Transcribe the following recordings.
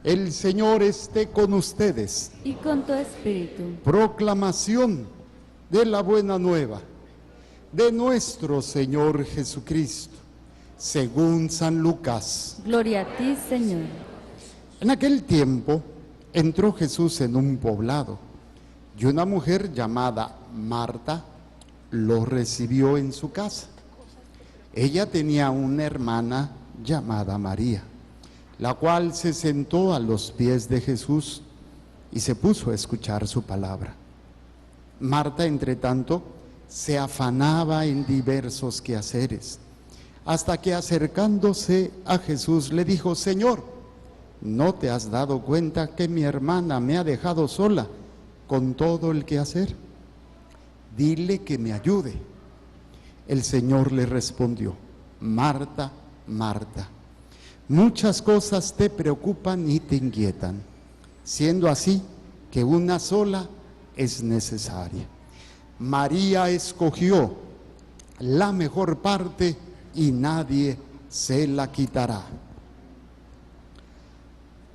El Señor esté con ustedes. Y con tu espíritu. Proclamación de la buena nueva de nuestro Señor Jesucristo, según San Lucas. Gloria a ti, Señor. En aquel tiempo entró Jesús en un poblado y una mujer llamada Marta lo recibió en su casa. Ella tenía una hermana llamada María, la cual se sentó a los pies de Jesús y se puso a escuchar su palabra. Marta, entre tanto, se afanaba en diversos quehaceres, hasta que acercándose a Jesús le dijo: Señor, ¿no te has dado cuenta que mi hermana me ha dejado sola con todo el quehacer? Dile que me ayude. El Señor le respondió: Marta, Marta, muchas cosas te preocupan y te inquietan, siendo así que una sola es necesaria. María escogió la mejor parte y nadie se la quitará.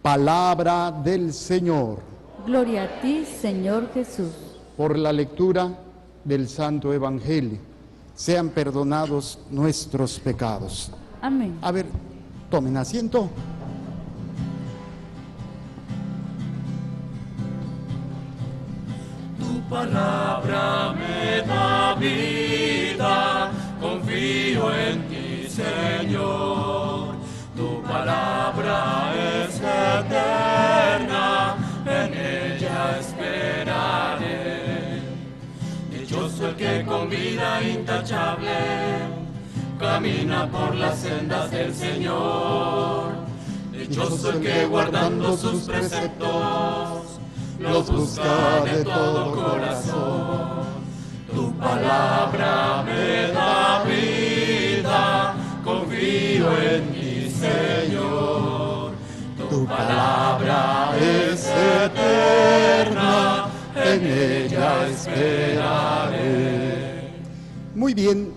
Palabra del Señor. Gloria a ti, Señor Jesús. Por la lectura del Santo Evangelio, sean perdonados nuestros pecados. Amén. A ver, tomen asiento. Tu palabra me da vida, confío en ti, Señor. Tu palabra es eterna, en ella esperaré. Dichoso el que con vida intachable camina por las sendas del Señor. Dichoso el que guardando sus preceptos los busca de todo corazón. Tu palabra me da vida, confío en mi Señor. Tu palabra es eterna, en ella esperaré. Muy bien,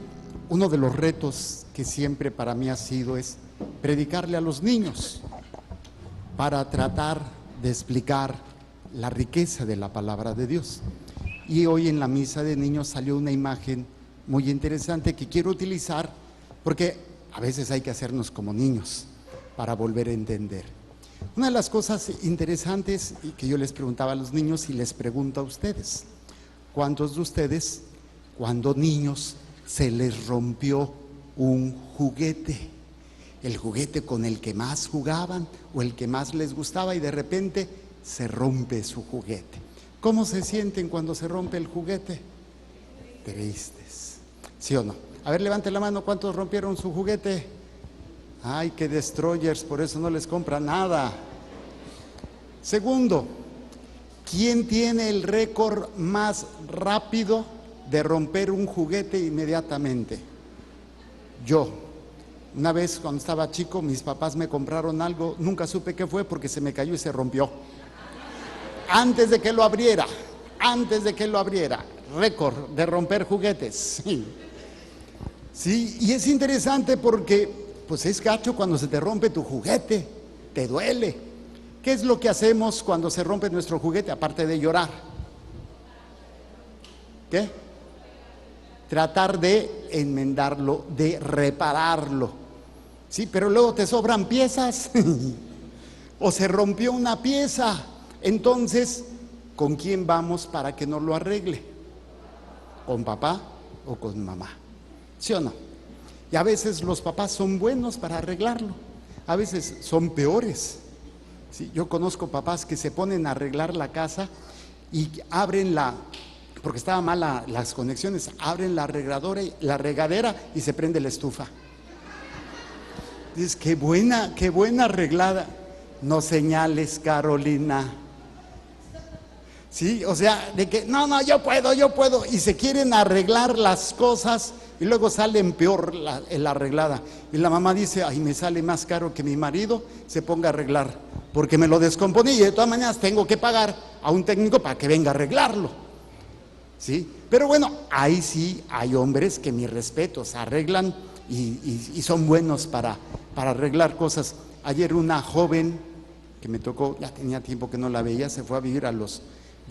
uno de los retos que siempre para mí ha sido es predicarle a los niños para tratar de explicar la riqueza de la palabra de Dios. Y hoy en la misa de niños salió una imagen muy interesante que quiero utilizar porque a veces hay que hacernos como niños para volver a entender. Una de las cosas interesantes y que yo les preguntaba a los niños y les pregunto a ustedes: ¿cuántos de ustedes, cuando niños, se les rompió un juguete? El juguete con el que más jugaban o el que más les gustaba, y de repente se rompe su juguete. ¿Cómo se sienten cuando se rompe el juguete? Tristes, ¿sí o no? A ver, levante la mano, ¿cuántos rompieron su juguete? Ay, qué destroyers, por eso no les compra nada. Segundo, ¿quién tiene el récord más rápido de romper un juguete inmediatamente? Yo. Una vez cuando estaba chico, mis papás me compraron algo, nunca supe qué fue porque se me cayó y se rompió. Antes de que lo abriera, récord de romper juguetes. Sí, y es interesante porque pues es gacho cuando se te rompe tu juguete, te duele. ¿Qué es lo que hacemos cuando se rompe nuestro juguete aparte de llorar? ¿Qué? Tratar de enmendarlo, de repararlo. Sí, pero luego te sobran piezas o se rompió una pieza. Entonces, ¿con quién vamos para que nos lo arregle? ¿Con papá o con mamá? ¿Sí o no? Y a veces los papás son buenos para arreglarlo, a veces son peores. Sí, yo conozco papás que se ponen a arreglar la casa y abren porque estaba mal las conexiones, abren la regadera y se prende la estufa. Dices, qué buena arreglada. No señales, Carolina. Sí, o sea, de que no, yo puedo, y se quieren arreglar las cosas y luego salen peor la arreglada. Y la mamá dice: ay, me sale más caro que mi marido se ponga a arreglar, porque me lo descomponí y de todas maneras tengo que pagar a un técnico para que venga a arreglarlo. ¿Sí? Pero bueno, ahí sí hay hombres que, mis respetos, arreglan y son buenos para arreglar cosas. Ayer una joven que me tocó, ya tenía tiempo que no la veía, se fue a vivir a los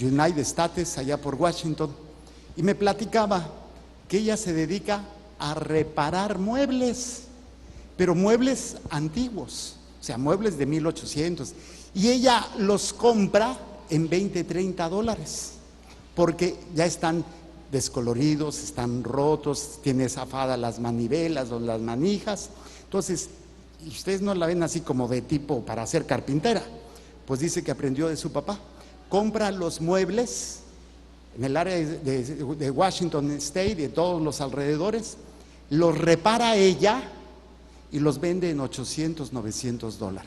United States, allá por Washington, y me platicaba que ella se dedica a reparar muebles, pero muebles antiguos, o sea, muebles de 1800, y ella los compra en $20, $30, porque ya están descoloridos, están rotos, tiene zafadas las manivelas o las manijas. Entonces, y ustedes no la ven así como de tipo para ser carpintera, pues dice que aprendió de su papá. Compra los muebles en el área de Washington State y de todos los alrededores, los repara ella y los vende en $800, $900.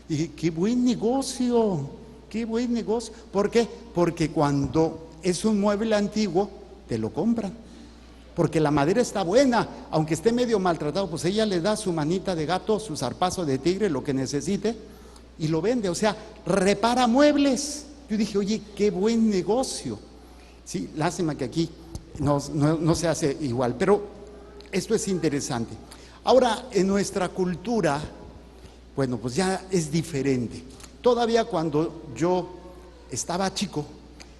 Y dije, qué buen negocio, qué buen negocio. ¿Por qué? Porque cuando es un mueble antiguo, te lo compran, porque la madera está buena, aunque esté medio maltratado, pues ella le da su manita de gato, su zarpazo de tigre, lo que necesite, y lo vende, o sea, repara muebles. Yo dije, oye, qué buen negocio. Sí, lástima que aquí no se hace igual, pero esto es interesante. Ahora, en nuestra cultura, bueno, pues ya es diferente. Todavía cuando yo estaba chico,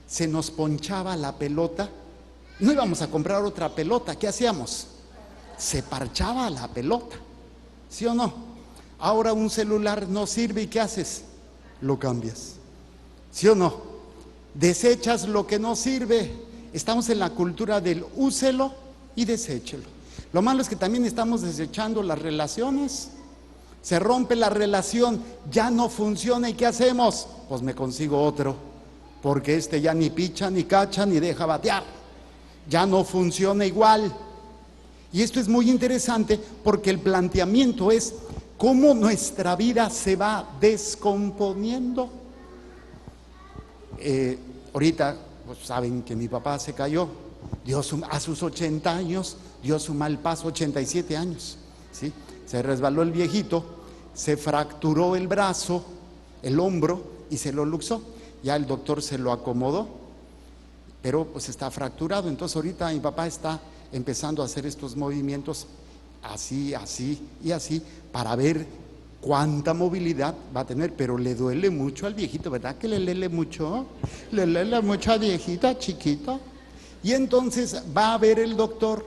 se nos ponchaba la pelota. No íbamos a comprar otra pelota, ¿qué hacíamos? Se parchaba la pelota, ¿sí o no? Ahora un celular no sirve y ¿qué haces? Lo cambias, ¿sí o no? Desechas lo que no sirve. Estamos en la cultura del úselo y deséchelo. Lo malo es que también estamos desechando las relaciones. Se rompe la relación, ya no funciona, ¿y qué hacemos? Pues me consigo otro, porque este ya ni picha, ni cacha, ni deja batear. Ya no funciona igual. Y esto es muy interesante porque el planteamiento es cómo nuestra vida se va descomponiendo. Ahorita pues saben que mi papá se cayó, a sus 80 años, dio su mal paso, 87 años, ¿sí? Se resbaló el viejito, se fracturó el brazo, el hombro y se lo luxó. Ya el doctor se lo acomodó, pero pues está fracturado. Entonces ahorita mi papá está empezando a hacer estos movimientos así, así y así para ver cuánta movilidad va a tener, pero le duele mucho al viejito, ¿verdad que le duele mucho? Le duele mucho al viejito, chiquito. Y entonces va a ver el doctor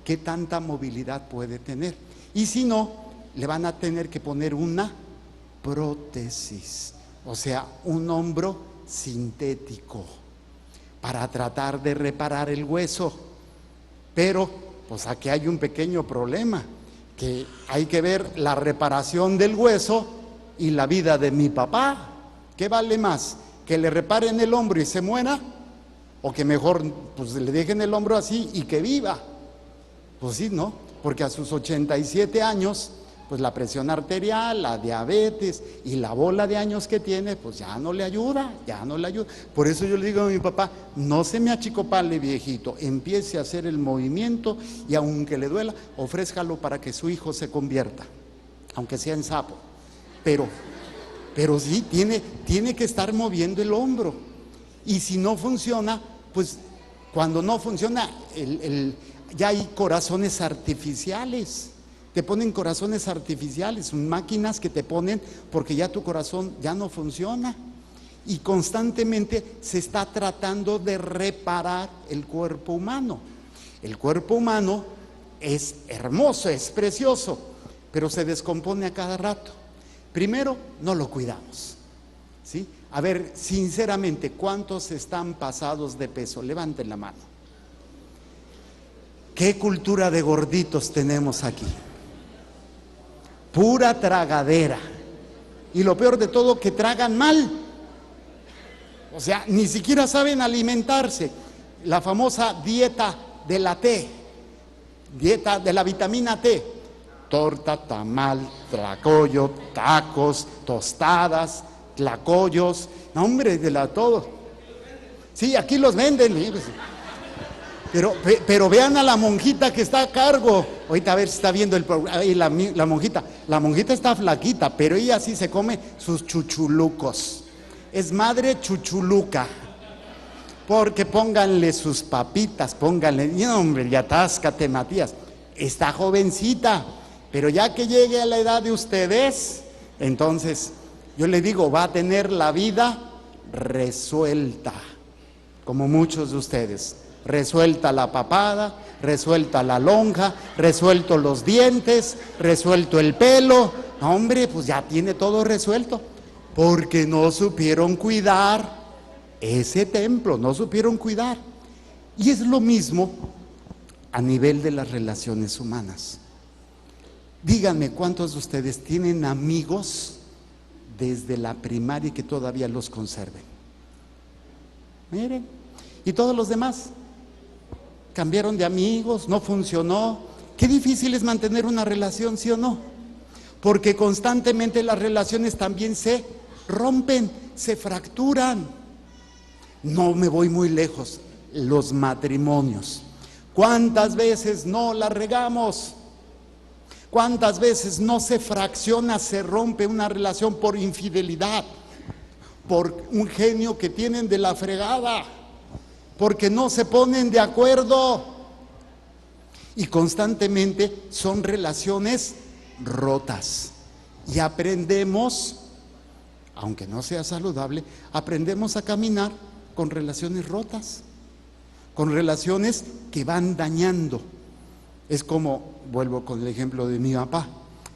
qué tanta movilidad puede tener. Y si no, le van a tener que poner una prótesis, o sea, un hombro sintético, para tratar de reparar el hueso. Pero pues aquí hay un pequeño problema, que hay que ver la reparación del hueso y la vida de mi papá. ¿Qué vale más? ¿Que le reparen el hombro y se muera? ¿O que mejor pues le dejen el hombro así y que viva? Pues sí, ¿no? Porque a sus 87 años pues la presión arterial, la diabetes y la bola de años que tiene, pues ya no le ayuda. Por eso yo le digo a mi papá, no se me achicopale, viejito, empiece a hacer el movimiento y aunque le duela, ofrézcalo para que su hijo se convierta, aunque sea en sapo. Pero sí, tiene que estar moviendo el hombro. Y si no funciona, pues cuando no funciona, ya hay corazones artificiales. Te ponen corazones artificiales, son máquinas que te ponen porque ya tu corazón ya no funciona. Y constantemente se está tratando de reparar el cuerpo humano. El cuerpo humano es hermoso, es precioso, pero se descompone a cada rato. Primero, no lo cuidamos, ¿sí? A ver, sinceramente, ¿cuántos están pasados de peso? Levanten la mano. ¿Qué cultura de gorditos tenemos aquí? Pura tragadera. Y lo peor de todo, que tragan mal. O sea, ni siquiera saben alimentarse. La famosa dieta de la T, dieta de la vitamina T. Torta, tamal, tlacoyo, tacos, tostadas, tlacoyos. No, hombre, de la todo. Sí, aquí los venden. Pero vean a la monjita que está a cargo. Ahorita a ver si está viendo el programa. La monjita. La monjita está flaquita, pero ella sí se come sus chuchulucos. Es madre chuchuluca. Porque pónganle sus papitas, pónganle. No, hombre, ya atáscate, Matías. Está jovencita, pero ya que llegue a la edad de ustedes, Entonces, yo le digo, va a tener la vida resuelta, como muchos de ustedes. Resuelta la papada, resuelta la lonja, resuelto los dientes, resuelto el pelo. No, hombre, pues ya tiene todo resuelto, porque no supieron cuidar ese templo, no supieron cuidar. Y es lo mismo a nivel de las relaciones humanas. Díganme, ¿cuántos de ustedes tienen amigos desde la primaria y que todavía los conserven? Miren, y todos los demás cambiaron de amigos, no funcionó. Qué difícil es mantener una relación, ¿sí o no? Porque constantemente las relaciones también se rompen, se fracturan. No me voy muy lejos, los matrimonios. ¿Cuántas veces no la regamos? ¿Cuántas veces no se fracciona, se rompe una relación por infidelidad? Por un genio que tienen de la fregada, porque no se ponen de acuerdo. Y constantemente son relaciones rotas. Y aprendemos, aunque no sea saludable, aprendemos a caminar con relaciones rotas, con relaciones que van dañando. Es como, vuelvo con el ejemplo de mi papá,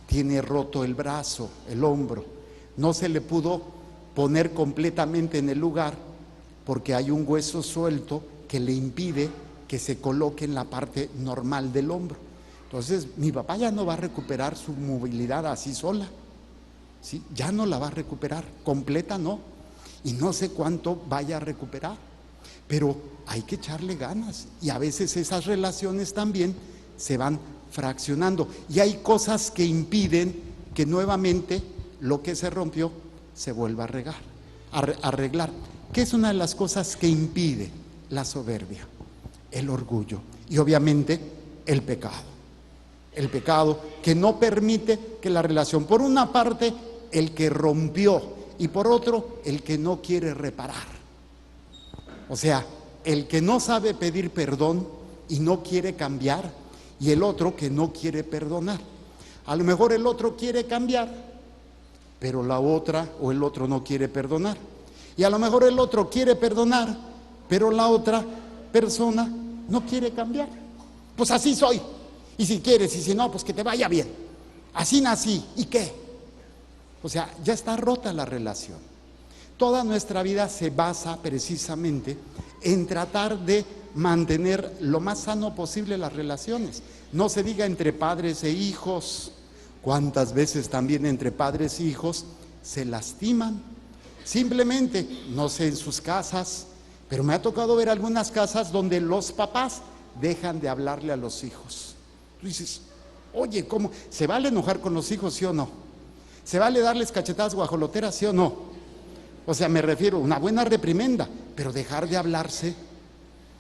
tiene roto el brazo, el hombro, no se le pudo poner completamente en el lugar porque hay un hueso suelto que le impide que se coloque en la parte normal del hombro. Entonces mi papá ya no va a recuperar su movilidad así sola, ¿sí? Ya no la va a recuperar completa, no, y no sé cuánto vaya a recuperar, pero hay que echarle ganas. Y a veces esas relaciones también se van fraccionando y hay cosas que impiden que nuevamente lo que se rompió se vuelva a arreglar. ¿Qué es una de las cosas que impide? La soberbia, el orgullo y obviamente el pecado. El pecado que no permite que la relación, por una parte el que rompió y por otro el que no quiere reparar. O sea, el que no sabe pedir perdón y no quiere cambiar, y el otro que no quiere perdonar. A lo mejor el otro quiere cambiar, pero la otra o el otro no quiere perdonar. Y a lo mejor el otro quiere perdonar, pero la otra persona no quiere cambiar. Pues así soy. Y si quieres, y si no, pues que te vaya bien. Así nací. ¿Y qué? O sea, ya está rota la relación. Toda nuestra vida se basa precisamente en tratar de mantener lo más sano posible las relaciones. No se diga entre padres e hijos. ¿Cuántas veces también entre padres e hijos se lastiman? Simplemente, no sé en sus casas, pero me ha tocado ver algunas casas donde los papás dejan de hablarle a los hijos. Tú dices, oye, ¿cómo? ¿Se vale enojar con los hijos, sí o no? ¿Se vale darles cachetadas guajoloteras, sí o no? O sea, me refiero a una buena reprimenda, pero dejar de hablarse.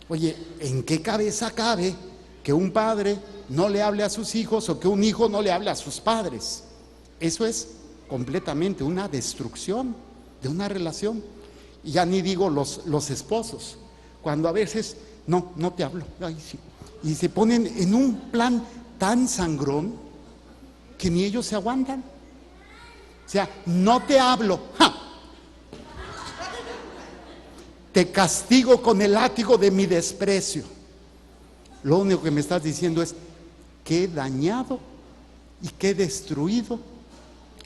Oye, ¿en qué cabeza cabe que un padre no le hable a sus hijos o que un hijo no le hable a sus padres? Eso es completamente una destrucción de una relación. Y ya ni digo los esposos, cuando a veces, no te hablo, ay, sí, y se ponen en un plan tan sangrón que ni ellos se aguantan. O sea, no te hablo, ¡ja! Te castigo con el látigo de mi desprecio. Lo único que me estás diciendo es qué dañado y qué destruido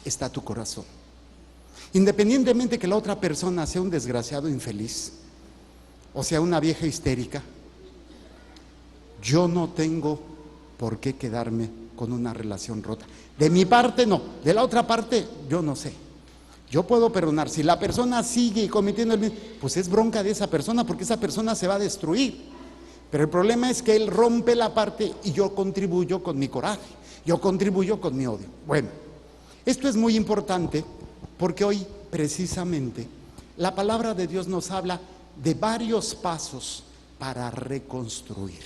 está tu corazón. Independientemente que la otra persona sea un desgraciado infeliz o sea una vieja histérica, yo no tengo por qué quedarme con una relación rota. De mi parte no, de la otra parte yo no sé. Yo puedo perdonar. Si la persona sigue cometiendo el mismo, pues es bronca de esa persona, porque esa persona se va a destruir. Pero el problema es que él rompe la parte y yo contribuyo con mi coraje, yo contribuyo con mi odio. Bueno, esto es muy importante porque hoy precisamente la palabra de Dios nos habla de varios pasos para reconstruir.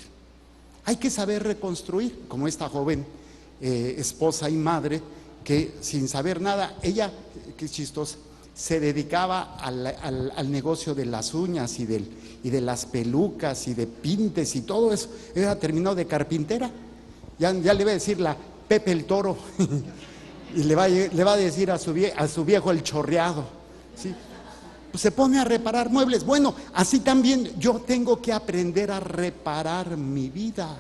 Hay que saber reconstruir, como esta joven esposa y madre que sin saber nada, ella, qué chistosa, se dedicaba al negocio de las uñas y de las pelucas y de pintes y todo eso. Ella terminó de carpintera, ya le iba a decir la Pepe el Toro, Y le va a decir a su viejo el chorreado, ¿sí? Pues se pone a reparar muebles. Bueno, así también yo tengo que aprender a reparar mi vida,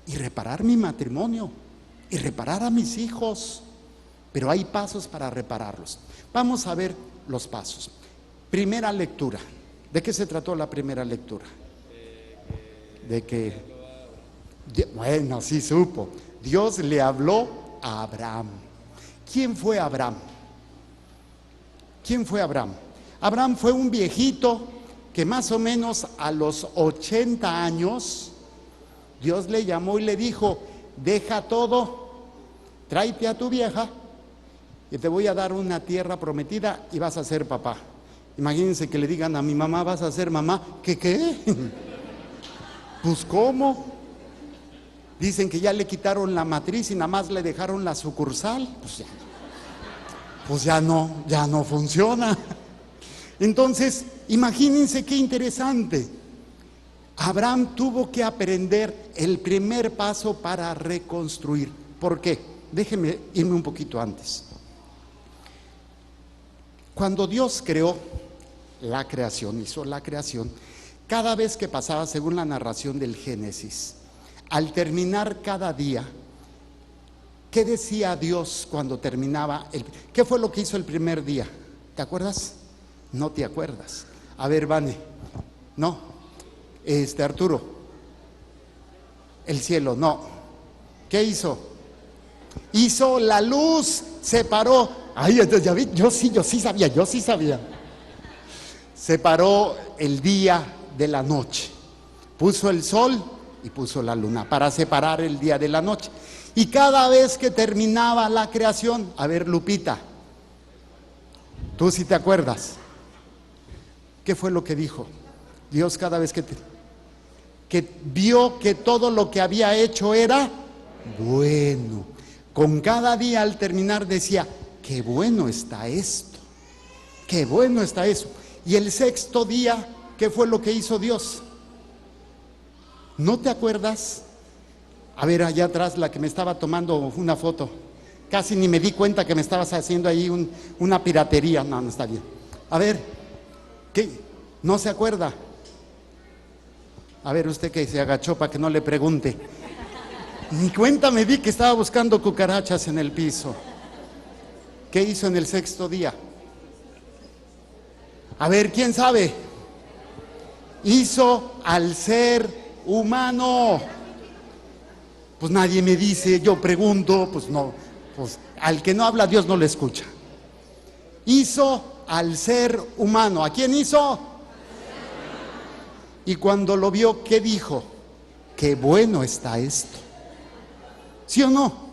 y reparar mi matrimonio, y reparar a mis hijos. Pero hay pasos para repararlos. Vamos a ver los pasos. Primera lectura. ¿De qué se trató la primera lectura? De que, bueno, sí supo. Dios le habló a Abraham. ¿Quién fue Abraham? ¿Quién fue Abraham? Abraham fue un viejito que más o menos a los 80 años, Dios le llamó y le dijo: deja todo, tráete a tu vieja y te voy a dar una tierra prometida y vas a ser papá. Imagínense que le digan a mi mamá: vas a ser mamá. ¿Qué? Pues ¿cómo? Dicen que ya le quitaron la matriz y nada más le dejaron la sucursal. Pues ya no funciona. Entonces, imagínense qué interesante. Abraham tuvo que aprender el primer paso para reconstruir. ¿Por qué? Déjenme irme un poquito antes. Cuando Dios creó la creación, hizo la creación, cada vez que pasaba, según la narración del Génesis, al terminar cada día, ¿qué decía Dios cuando terminaba? ¿Qué fue lo que hizo el primer día? ¿Te acuerdas? No te acuerdas. A ver, Vane. No. Arturo. El cielo, no. ¿Qué hizo? Hizo la luz, separó. Ay, ya vi, yo sí sabía. Separó el día de la noche. Puso el sol y puso la luna para separar el día de la noche. Y cada vez que terminaba la creación, a ver, Lupita, tú sí te acuerdas, ¿qué fue lo que dijo Dios cada vez que vio que todo lo que había hecho era bueno? Con cada día al terminar decía: qué bueno está esto, qué bueno está eso. Y el sexto día, ¿qué fue lo que hizo Dios? ¿No te acuerdas? A ver, allá atrás, la que me estaba tomando una foto. Casi ni me di cuenta que me estabas haciendo ahí una piratería. No está bien. A ver, ¿qué? ¿No se acuerda? A ver, usted que se agachó para que no le pregunte. Ni cuenta me di que estaba buscando cucarachas en el piso. ¿Qué hizo en el sexto día? A ver, ¿quién sabe? Hizo al ser humano. Pues nadie me dice, yo pregunto, pues no, pues al que no habla Dios no le escucha. Hizo al ser humano. ¿A quién hizo? Y cuando lo vio, ¿qué dijo? Qué bueno está esto. ¿Sí o no?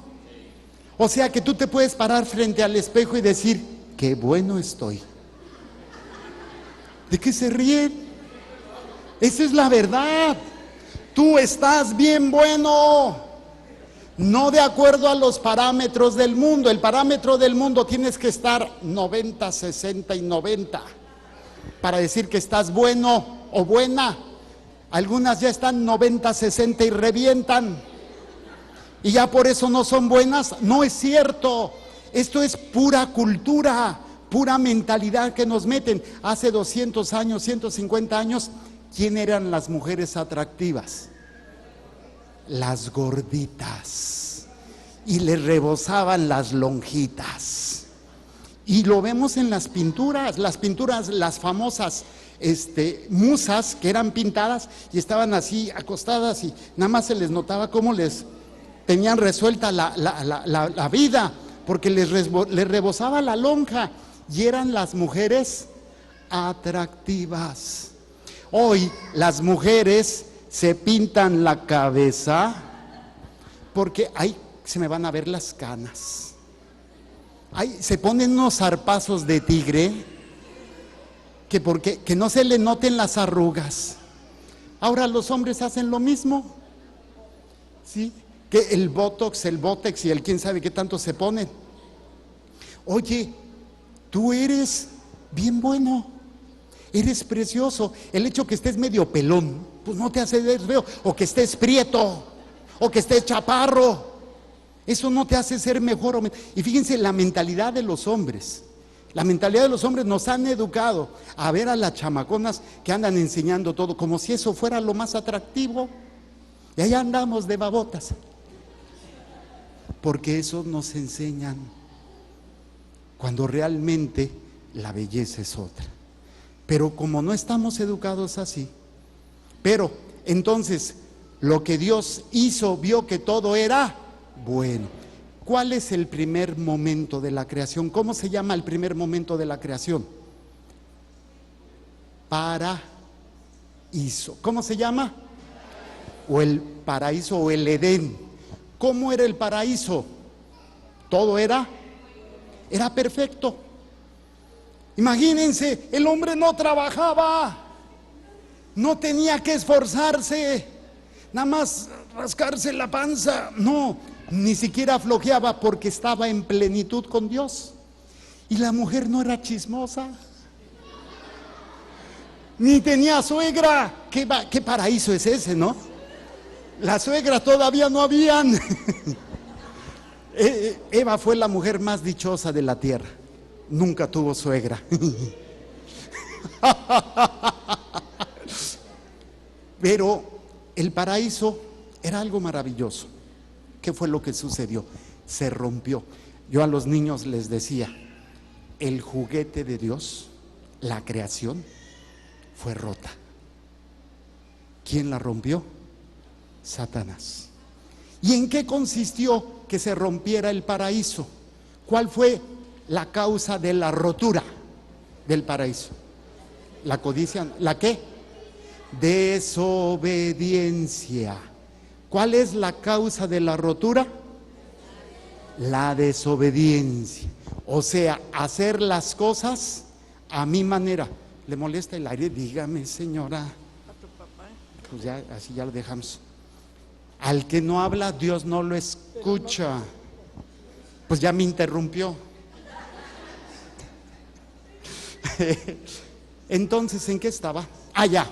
O sea que tú te puedes parar frente al espejo y decir: qué bueno estoy. ¿De qué se ríen? Esa es la verdad. Tú estás bien bueno. No de acuerdo a los parámetros del mundo. El parámetro del mundo tienes que estar 90, 60 y 90 para decir que estás bueno o buena. Algunas ya están 90, 60 y revientan. Y ya por eso no son buenas. No es cierto. Esto es pura cultura, pura mentalidad que nos meten. Hace 200 años, 150 años, ¿quién eran las mujeres atractivas? Las gorditas, y le rebosaban las lonjitas. Y lo vemos en las pinturas, las famosas musas que eran pintadas y estaban así acostadas y nada más se les notaba cómo les tenían resuelta la vida, porque les rebosaba la lonja, y eran las mujeres atractivas. Hoy las mujeres se pintan la cabeza porque se me van a ver las canas. Se ponen unos zarpazos de tigre que no se le noten las arrugas. Ahora los hombres hacen lo mismo, ¿sí? Que el botox y el quién sabe qué tanto se ponen. Oye, tú eres bien bueno, eres precioso. El hecho que estés medio pelón, pues no te hace ver feo, o que estés prieto, o que estés chaparro. Eso no te hace ser mejor. Y fíjense la mentalidad de los hombres. La mentalidad de los hombres nos han educado a ver a las chamaconas que andan enseñando todo, como si eso fuera lo más atractivo. Y allá andamos de babotas. Porque eso nos enseñan. Cuando realmente la belleza es otra. Pero como no estamos educados así, pero entonces lo que Dios hizo, vio que todo era bueno. ¿Cuál es el primer momento de la creación? ¿Cómo se llama el primer momento de la creación? Paraíso. ¿Cómo se llama? O el paraíso o el Edén. ¿Cómo era el paraíso? Todo era perfecto. Imagínense, el hombre no trabajaba, no tenía que esforzarse, nada más rascarse la panza, no, ni siquiera flojeaba porque estaba en plenitud con Dios. Y la mujer no era chismosa, ni tenía suegra. ¿Qué paraíso es ese, no? La suegra todavía no habían. Eva fue la mujer más dichosa de la tierra. Nunca tuvo suegra. Pero el paraíso era algo maravilloso. ¿Qué fue lo que sucedió? Se rompió. Yo a los niños les decía, el juguete de Dios, la creación, fue rota. ¿Quién la rompió? Satanás. ¿Y en qué consistió que se rompiera el paraíso? ¿Cuál fue la causa de la rotura del paraíso? La codicia. ¿La qué? Desobediencia. ¿Cuál es la causa de la rotura? La desobediencia. O sea, hacer las cosas a mi manera. ¿Le molesta el aire? Dígame, señora. Pues ya, así ya lo dejamos. Al que no habla, Dios no lo escucha. Pues ya me interrumpió. Entonces, ¿en qué estaba? Ya.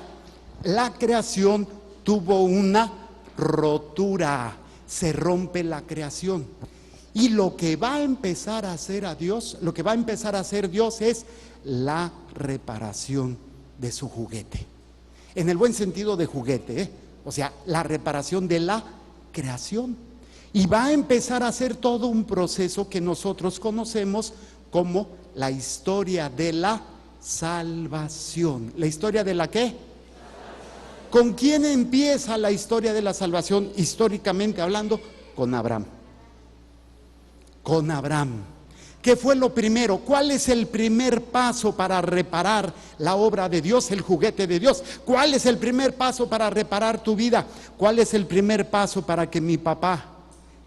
La creación tuvo una rotura. Se rompe la creación. Y lo que va a empezar a hacer a Dios, lo que va a empezar a hacer Dios es la reparación de su juguete. En el buen sentido de juguete, O sea, la reparación de la creación. Y va a empezar a hacer todo un proceso que nosotros conocemos como la historia de la salvación. ¿La historia de la qué? ¿Con quién empieza la historia de la salvación históricamente hablando? Con Abraham. Con Abraham. ¿Qué fue lo primero? ¿Cuál es el primer paso para reparar la obra de Dios, el juguete de Dios? ¿Cuál es el primer paso para reparar tu vida? ¿Cuál es el primer paso para que mi papá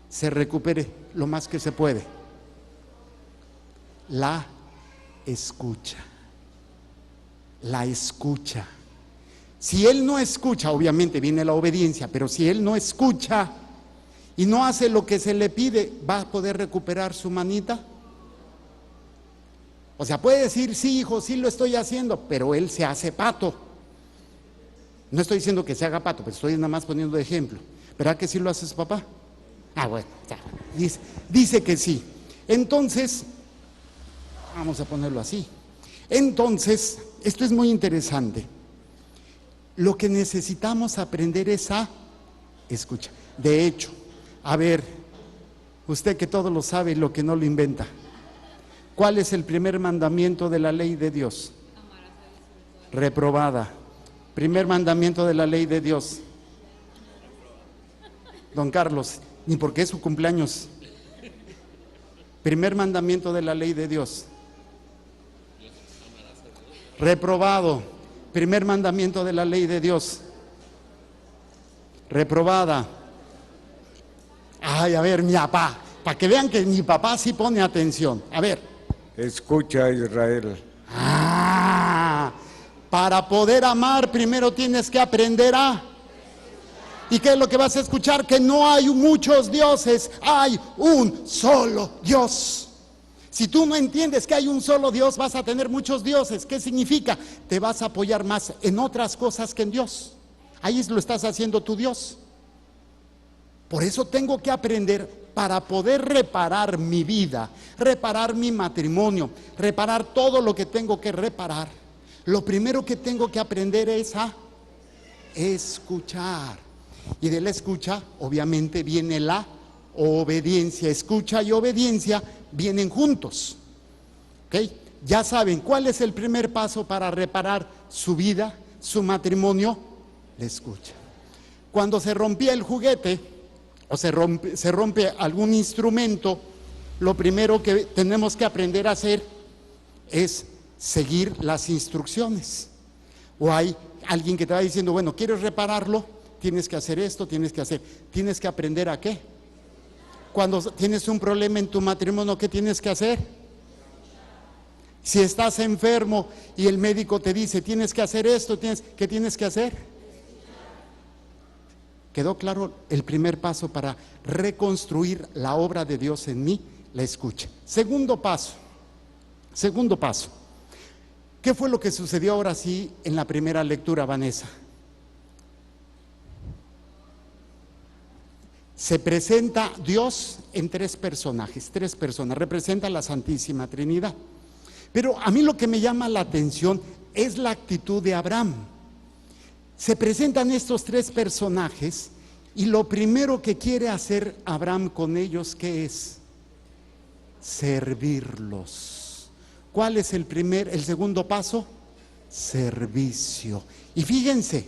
se recupere lo más que se puede? La escucha. La escucha. Si él no escucha, obviamente viene la obediencia, pero si él no escucha y no hace lo que se le pide, ¿va a poder recuperar su manita? O sea, puede decir, sí, hijo, sí lo estoy haciendo, pero él se hace pato. No estoy diciendo que se haga pato, pero estoy nada más poniendo de ejemplo. ¿Verdad que sí lo haces, papá? Bueno, ya. Dice que sí. Entonces, vamos a ponerlo así. Entonces, esto es muy interesante. Lo que necesitamos aprender es a escuchar. De hecho, a ver, usted que todo lo sabe y lo que no lo inventa. ¿Cuál es el primer mandamiento de la ley de Dios? Reprobada. Primer mandamiento de la ley de Dios. Don Carlos, ni porque es su cumpleaños. Primer mandamiento de la ley de Dios. Reprobado. Primer mandamiento de la ley de Dios. Reprobada. A ver, mi papá, para que vean que mi papá sí pone atención. A ver. Escucha, Israel. Para poder amar primero tienes que aprender a. ¿Y qué es lo que vas a escuchar? Que no hay muchos dioses, hay un solo Dios. Si tú no entiendes que hay un solo Dios, vas a tener muchos dioses. ¿Qué significa? Te vas a apoyar más en otras cosas que en Dios. Ahí lo estás haciendo tu Dios. Por eso tengo que aprender para poder reparar mi vida, reparar mi matrimonio, reparar todo lo que tengo que reparar, lo primero que tengo que aprender es a escuchar. Y de la escucha, obviamente, viene la obediencia. Escucha y obediencia vienen juntos. ¿Ok? Ya saben, ¿cuál es el primer paso para reparar su vida, su matrimonio? La escucha. Cuando se rompía el juguete o se rompe algún instrumento, lo primero que tenemos que aprender a hacer es seguir las instrucciones. O hay alguien que te va diciendo, bueno, ¿quieres repararlo? Tienes que hacer esto, tienes que aprender a qué. Cuando tienes un problema en tu matrimonio, ¿qué tienes que hacer? Si estás enfermo y el médico te dice, tienes que hacer esto, ¿qué tienes que hacer? ¿Quedó claro el primer paso para reconstruir la obra de Dios en mí? La escucha. Segundo paso. ¿Qué fue lo que sucedió ahora sí en la primera lectura, Vanessa? Se presenta Dios en tres personas, representa la Santísima Trinidad. Pero a mí lo que me llama la atención es la actitud de Abraham. Se presentan estos tres personajes y lo primero que quiere hacer Abraham con ellos, ¿qué es? Servirlos. ¿Cuál es el segundo paso? Servicio. Y fíjense,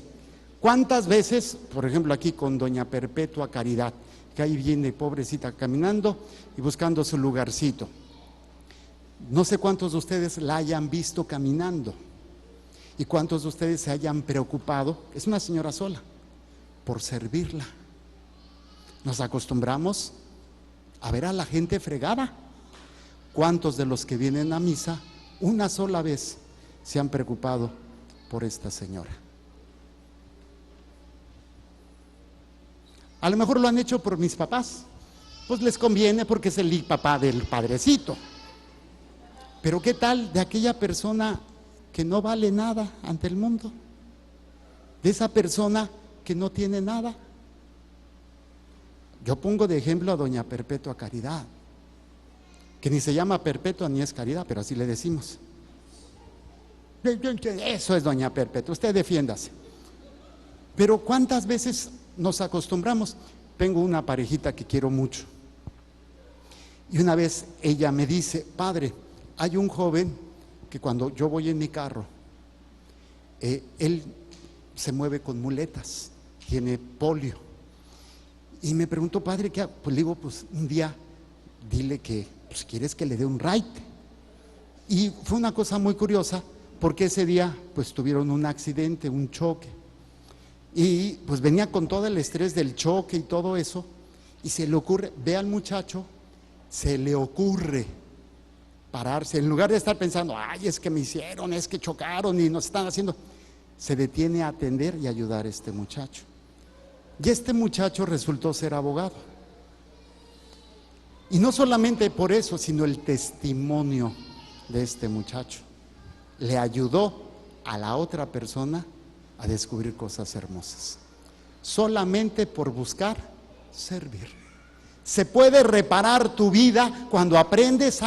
¿cuántas veces, por ejemplo aquí con doña Perpetua Caridad, que ahí viene pobrecita caminando y buscando su lugarcito? No sé cuántos de ustedes la hayan visto caminando y cuántos de ustedes se hayan preocupado, es una señora sola, por servirla. Nos acostumbramos a ver a la gente fregada. ¿Cuántos de los que vienen a misa una sola vez se han preocupado por esta señora? A lo mejor lo han hecho por mis papás, pues les conviene porque es el papá del padrecito. Pero ¿qué tal de aquella persona que no vale nada ante el mundo? De esa persona que no tiene nada. Yo pongo de ejemplo a doña Perpetua Caridad, que ni se llama Perpetua ni es Caridad, pero así le decimos. Eso es doña Perpetua, usted defiéndase. Pero ¿cuántas veces nos acostumbramos? Tengo una parejita que quiero mucho. Y una vez ella me dice, padre, hay un joven que cuando yo voy en mi carro, él se mueve con muletas, tiene polio. Y me preguntó, padre, ¿qué hago? Pues le digo, pues un día dile que pues, quieres que le dé un ride. Y fue una cosa muy curiosa, porque ese día pues tuvieron un accidente, un choque. Y pues venía con todo el estrés del choque y todo eso, y se le ocurre, ve al muchacho, se le ocurre pararse, en lugar de estar pensando, ay, es que me hicieron, es que chocaron y nos están haciendo, se detiene a atender y ayudar a este muchacho. Y este muchacho resultó ser abogado. Y no solamente por eso, sino el testimonio de este muchacho le ayudó a la otra persona a descubrir cosas hermosas, solamente por buscar servir. Se puede reparar tu vida cuando aprendes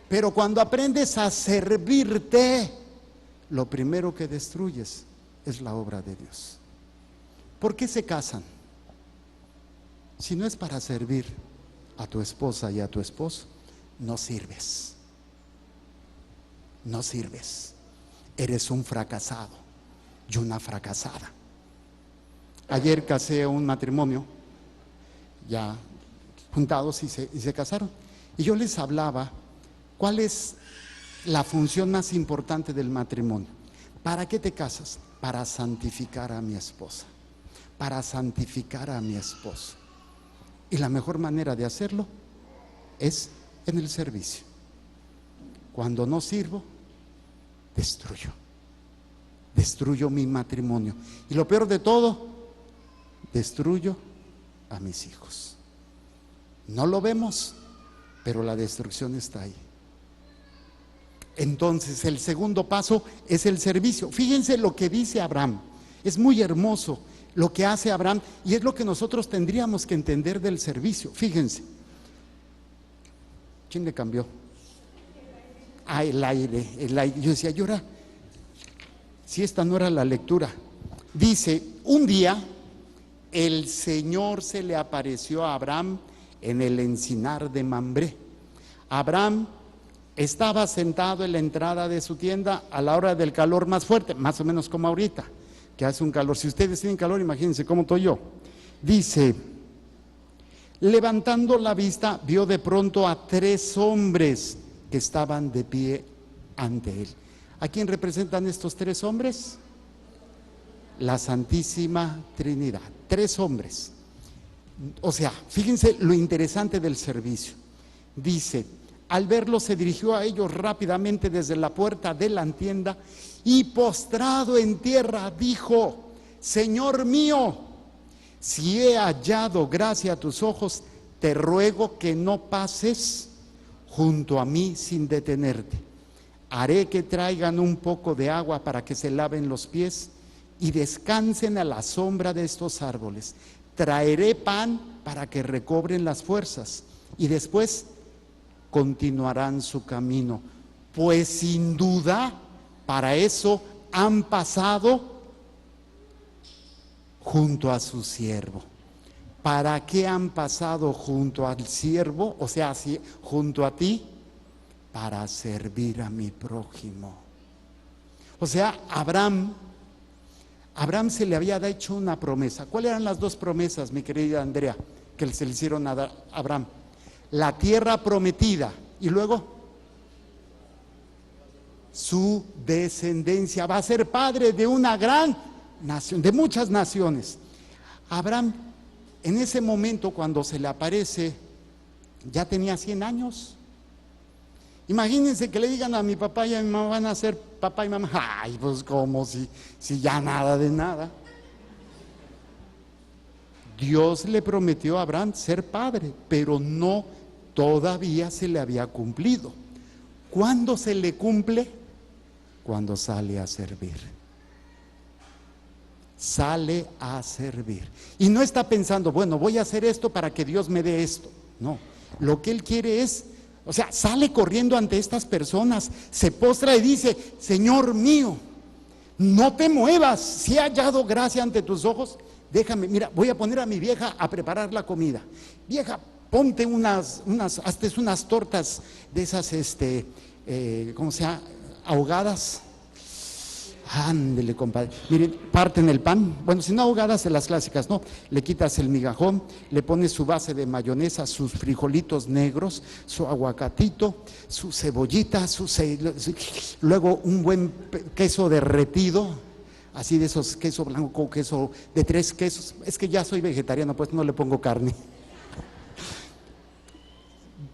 pero cuando aprendes a servirte, lo primero que destruyes es la obra de Dios. ¿Por qué se casan? Si no es para servir a tu esposa y a tu esposo, no sirves. No sirves. Eres un fracasado y una fracasada. Ayer casé a un matrimonio, ya juntados y se casaron. Y yo les hablaba, ¿cuál es la función más importante del matrimonio? ¿Para qué te casas? Para santificar a mi esposa, para santificar a mi esposo. Y la mejor manera de hacerlo es en el servicio. Cuando no sirvo, destruyo mi matrimonio. Y lo peor de todo, destruyo a mis hijos. No lo vemos, pero la destrucción está ahí. Entonces el segundo paso es el servicio. Fíjense lo que dice Abraham, es muy hermoso. lo que hace Abraham, y es lo que nosotros tendríamos que entender del servicio. Fíjense, ¿quién le cambió? Ah, el aire. Yo decía, llora, si esta no era la lectura. Dice, un día el Señor se le apareció a Abraham en el encinar de Mambré. Abraham estaba sentado en la entrada de su tienda a la hora del calor más fuerte, más o menos como ahorita, que hace un calor. Si ustedes tienen calor, imagínense cómo estoy yo. Dice, levantando la vista, vio de pronto a 3 hombres que estaban de pie ante él. ¿A quién representan estos 3 hombres? La Santísima Trinidad. 3 hombres. O sea, fíjense lo interesante del servicio. Dice, al verlo se dirigió a ellos rápidamente desde la puerta de la tienda y postrado en tierra dijo, Señor mío, si he hallado gracia a tus ojos, te ruego que no pases junto a mí sin detenerte. Haré que traigan un poco de agua para que se laven los pies y descansen a la sombra de estos árboles. Traeré pan para que recobren las fuerzas y después continuarán su camino, pues sin duda para eso han pasado junto a su siervo. ¿Para qué han pasado junto al siervo? O sea, junto a ti, para servir a mi prójimo. O sea, Abraham se le había hecho una promesa. ¿Cuáles eran las 2 promesas, mi querida Andrea, que se le hicieron a Abraham? La tierra prometida y luego su descendencia va a ser padre de una gran nación, de muchas naciones. Abraham, en ese momento cuando se le aparece, ya tenía 100 años. Imagínense que le digan a mi papá y a mi mamá, van a ser papá y mamá. Ay, pues como si ya nada de nada. Dios le prometió a Abraham ser padre, pero no todavía se le había cumplido. ¿Cuándo se le cumple? Cuando sale a servir. Sale a servir. Y no está pensando, bueno, voy a hacer esto para que Dios me dé esto. No, lo que él quiere es, o sea, sale corriendo ante estas personas, se postra y dice, Señor mío, no te muevas, si he hallado gracia ante tus ojos, déjame, mira, voy a poner a mi vieja a preparar la comida. Vieja, ponte hazte unas tortas de esas, ¿cómo se llama? Ahogadas. Ándele, compadre. Miren, parten el pan. Bueno, si no ahogadas de las clásicas, no. Le quitas el migajón, le pones su base de mayonesa, sus frijolitos negros, su aguacatito, su cebollita, luego un buen queso derretido, así de esos queso blanco, queso de 3 quesos. Es que ya soy vegetariano, pues no le pongo carne.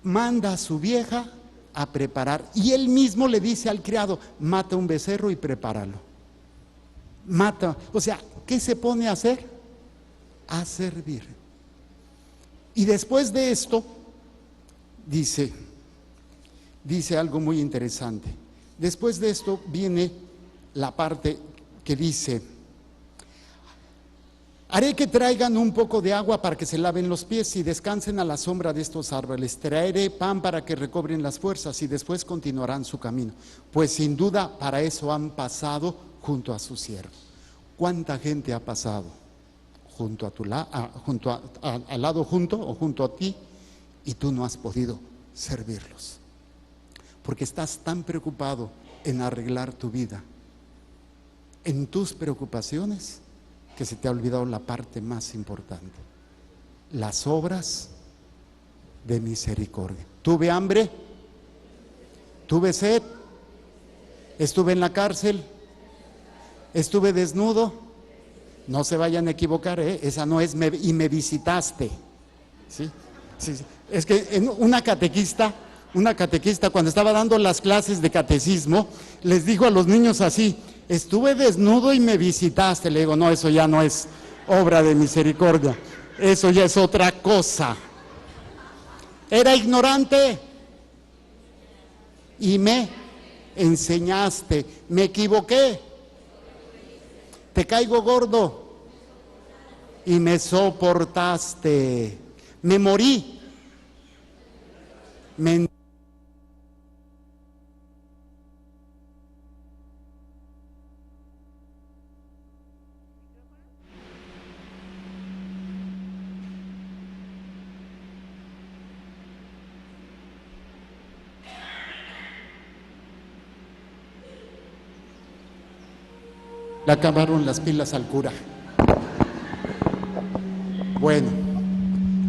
Manda a su vieja a preparar y él mismo le dice al criado, mata un becerro y prepáralo. Mata, o sea, ¿qué se pone a hacer? A servir. Y después de esto dice algo muy interesante. Después de esto viene la parte que dice, haré que traigan un poco de agua para que se laven los pies y descansen a la sombra de estos árboles. Traeré pan para que recobren las fuerzas y después continuarán su camino. Pues sin duda para eso han pasado junto a su siervo. ¿Cuánta gente ha pasado junto a tu al lado o junto a ti y tú no has podido servirlos? Porque estás tan preocupado en arreglar tu vida, en tus preocupaciones, que se te ha olvidado la parte más importante, las obras de misericordia. ¿Tuve hambre? ¿Tuve sed? ¿Estuve en la cárcel? ¿Estuve desnudo? No se vayan a equivocar, esa no es y me visitaste. ¿Sí? Sí, sí. Es que una catequista cuando estaba dando las clases de catecismo, les dijo a los niños así, estuve desnudo y me visitaste. Le digo, no, eso ya no es obra de misericordia, eso ya es otra cosa. Era ignorante y me enseñaste. Me equivoqué, te caigo gordo, y me soportaste. Me morí. Le acabaron las pilas al cura. Bueno,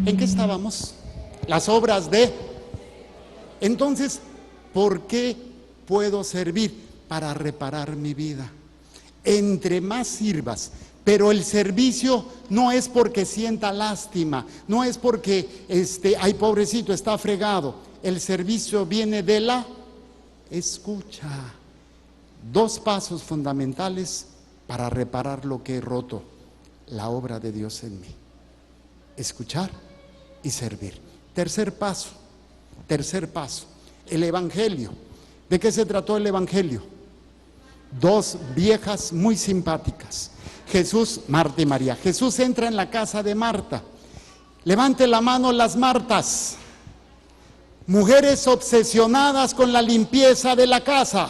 ¿en qué estábamos? Las obras de... Entonces, ¿por qué puedo servir? Para reparar mi vida. Entre más sirvas, pero el servicio no es porque sienta lástima, no es porque, ay, pobrecito, está fregado. El servicio viene de la escucha. 2 pasos fundamentales para reparar lo que he roto, la obra de Dios en mí: escuchar y servir. Tercer paso, el Evangelio. ¿De qué se trató el Evangelio? 2 viejas muy simpáticas, Jesús, Marta y María. Jesús entra en la casa de Marta. Levante la mano las Martas, mujeres obsesionadas con la limpieza de la casa,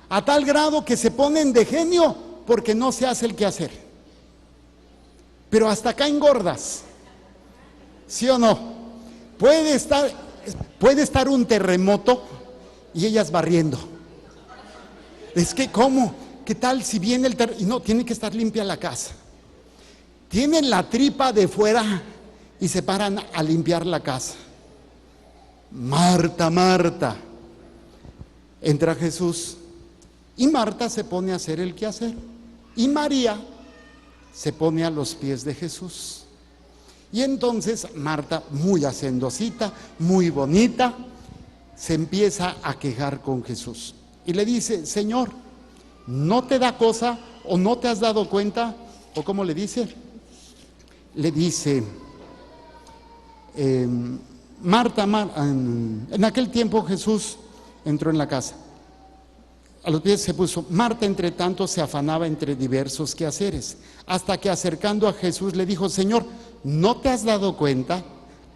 a tal grado que se ponen de genio porque no se hace el quehacer. Pero hasta acá engordas, ¿sí o no? Puede estar un terremoto y ellas barriendo. Es que, ¿cómo? ¿Qué tal si viene el terremoto? Y no, tiene que estar limpia la casa. Tienen la tripa de fuera y se paran a limpiar la casa. Marta, Marta. Entra Jesús y Marta se pone a hacer el quehacer. Y María se pone a los pies de Jesús. Y entonces Marta, muy hacendosita, muy bonita, se empieza a quejar con Jesús. Y le dice: Señor, ¿no te da cosa o no te has dado cuenta? ¿O cómo le dice? Le dice, Marta, en aquel tiempo Jesús entró en la casa. A los pies se puso. Marta, entre tanto, se afanaba entre diversos quehaceres, hasta que, acercando a Jesús, le dijo: Señor, ¿no te has dado cuenta?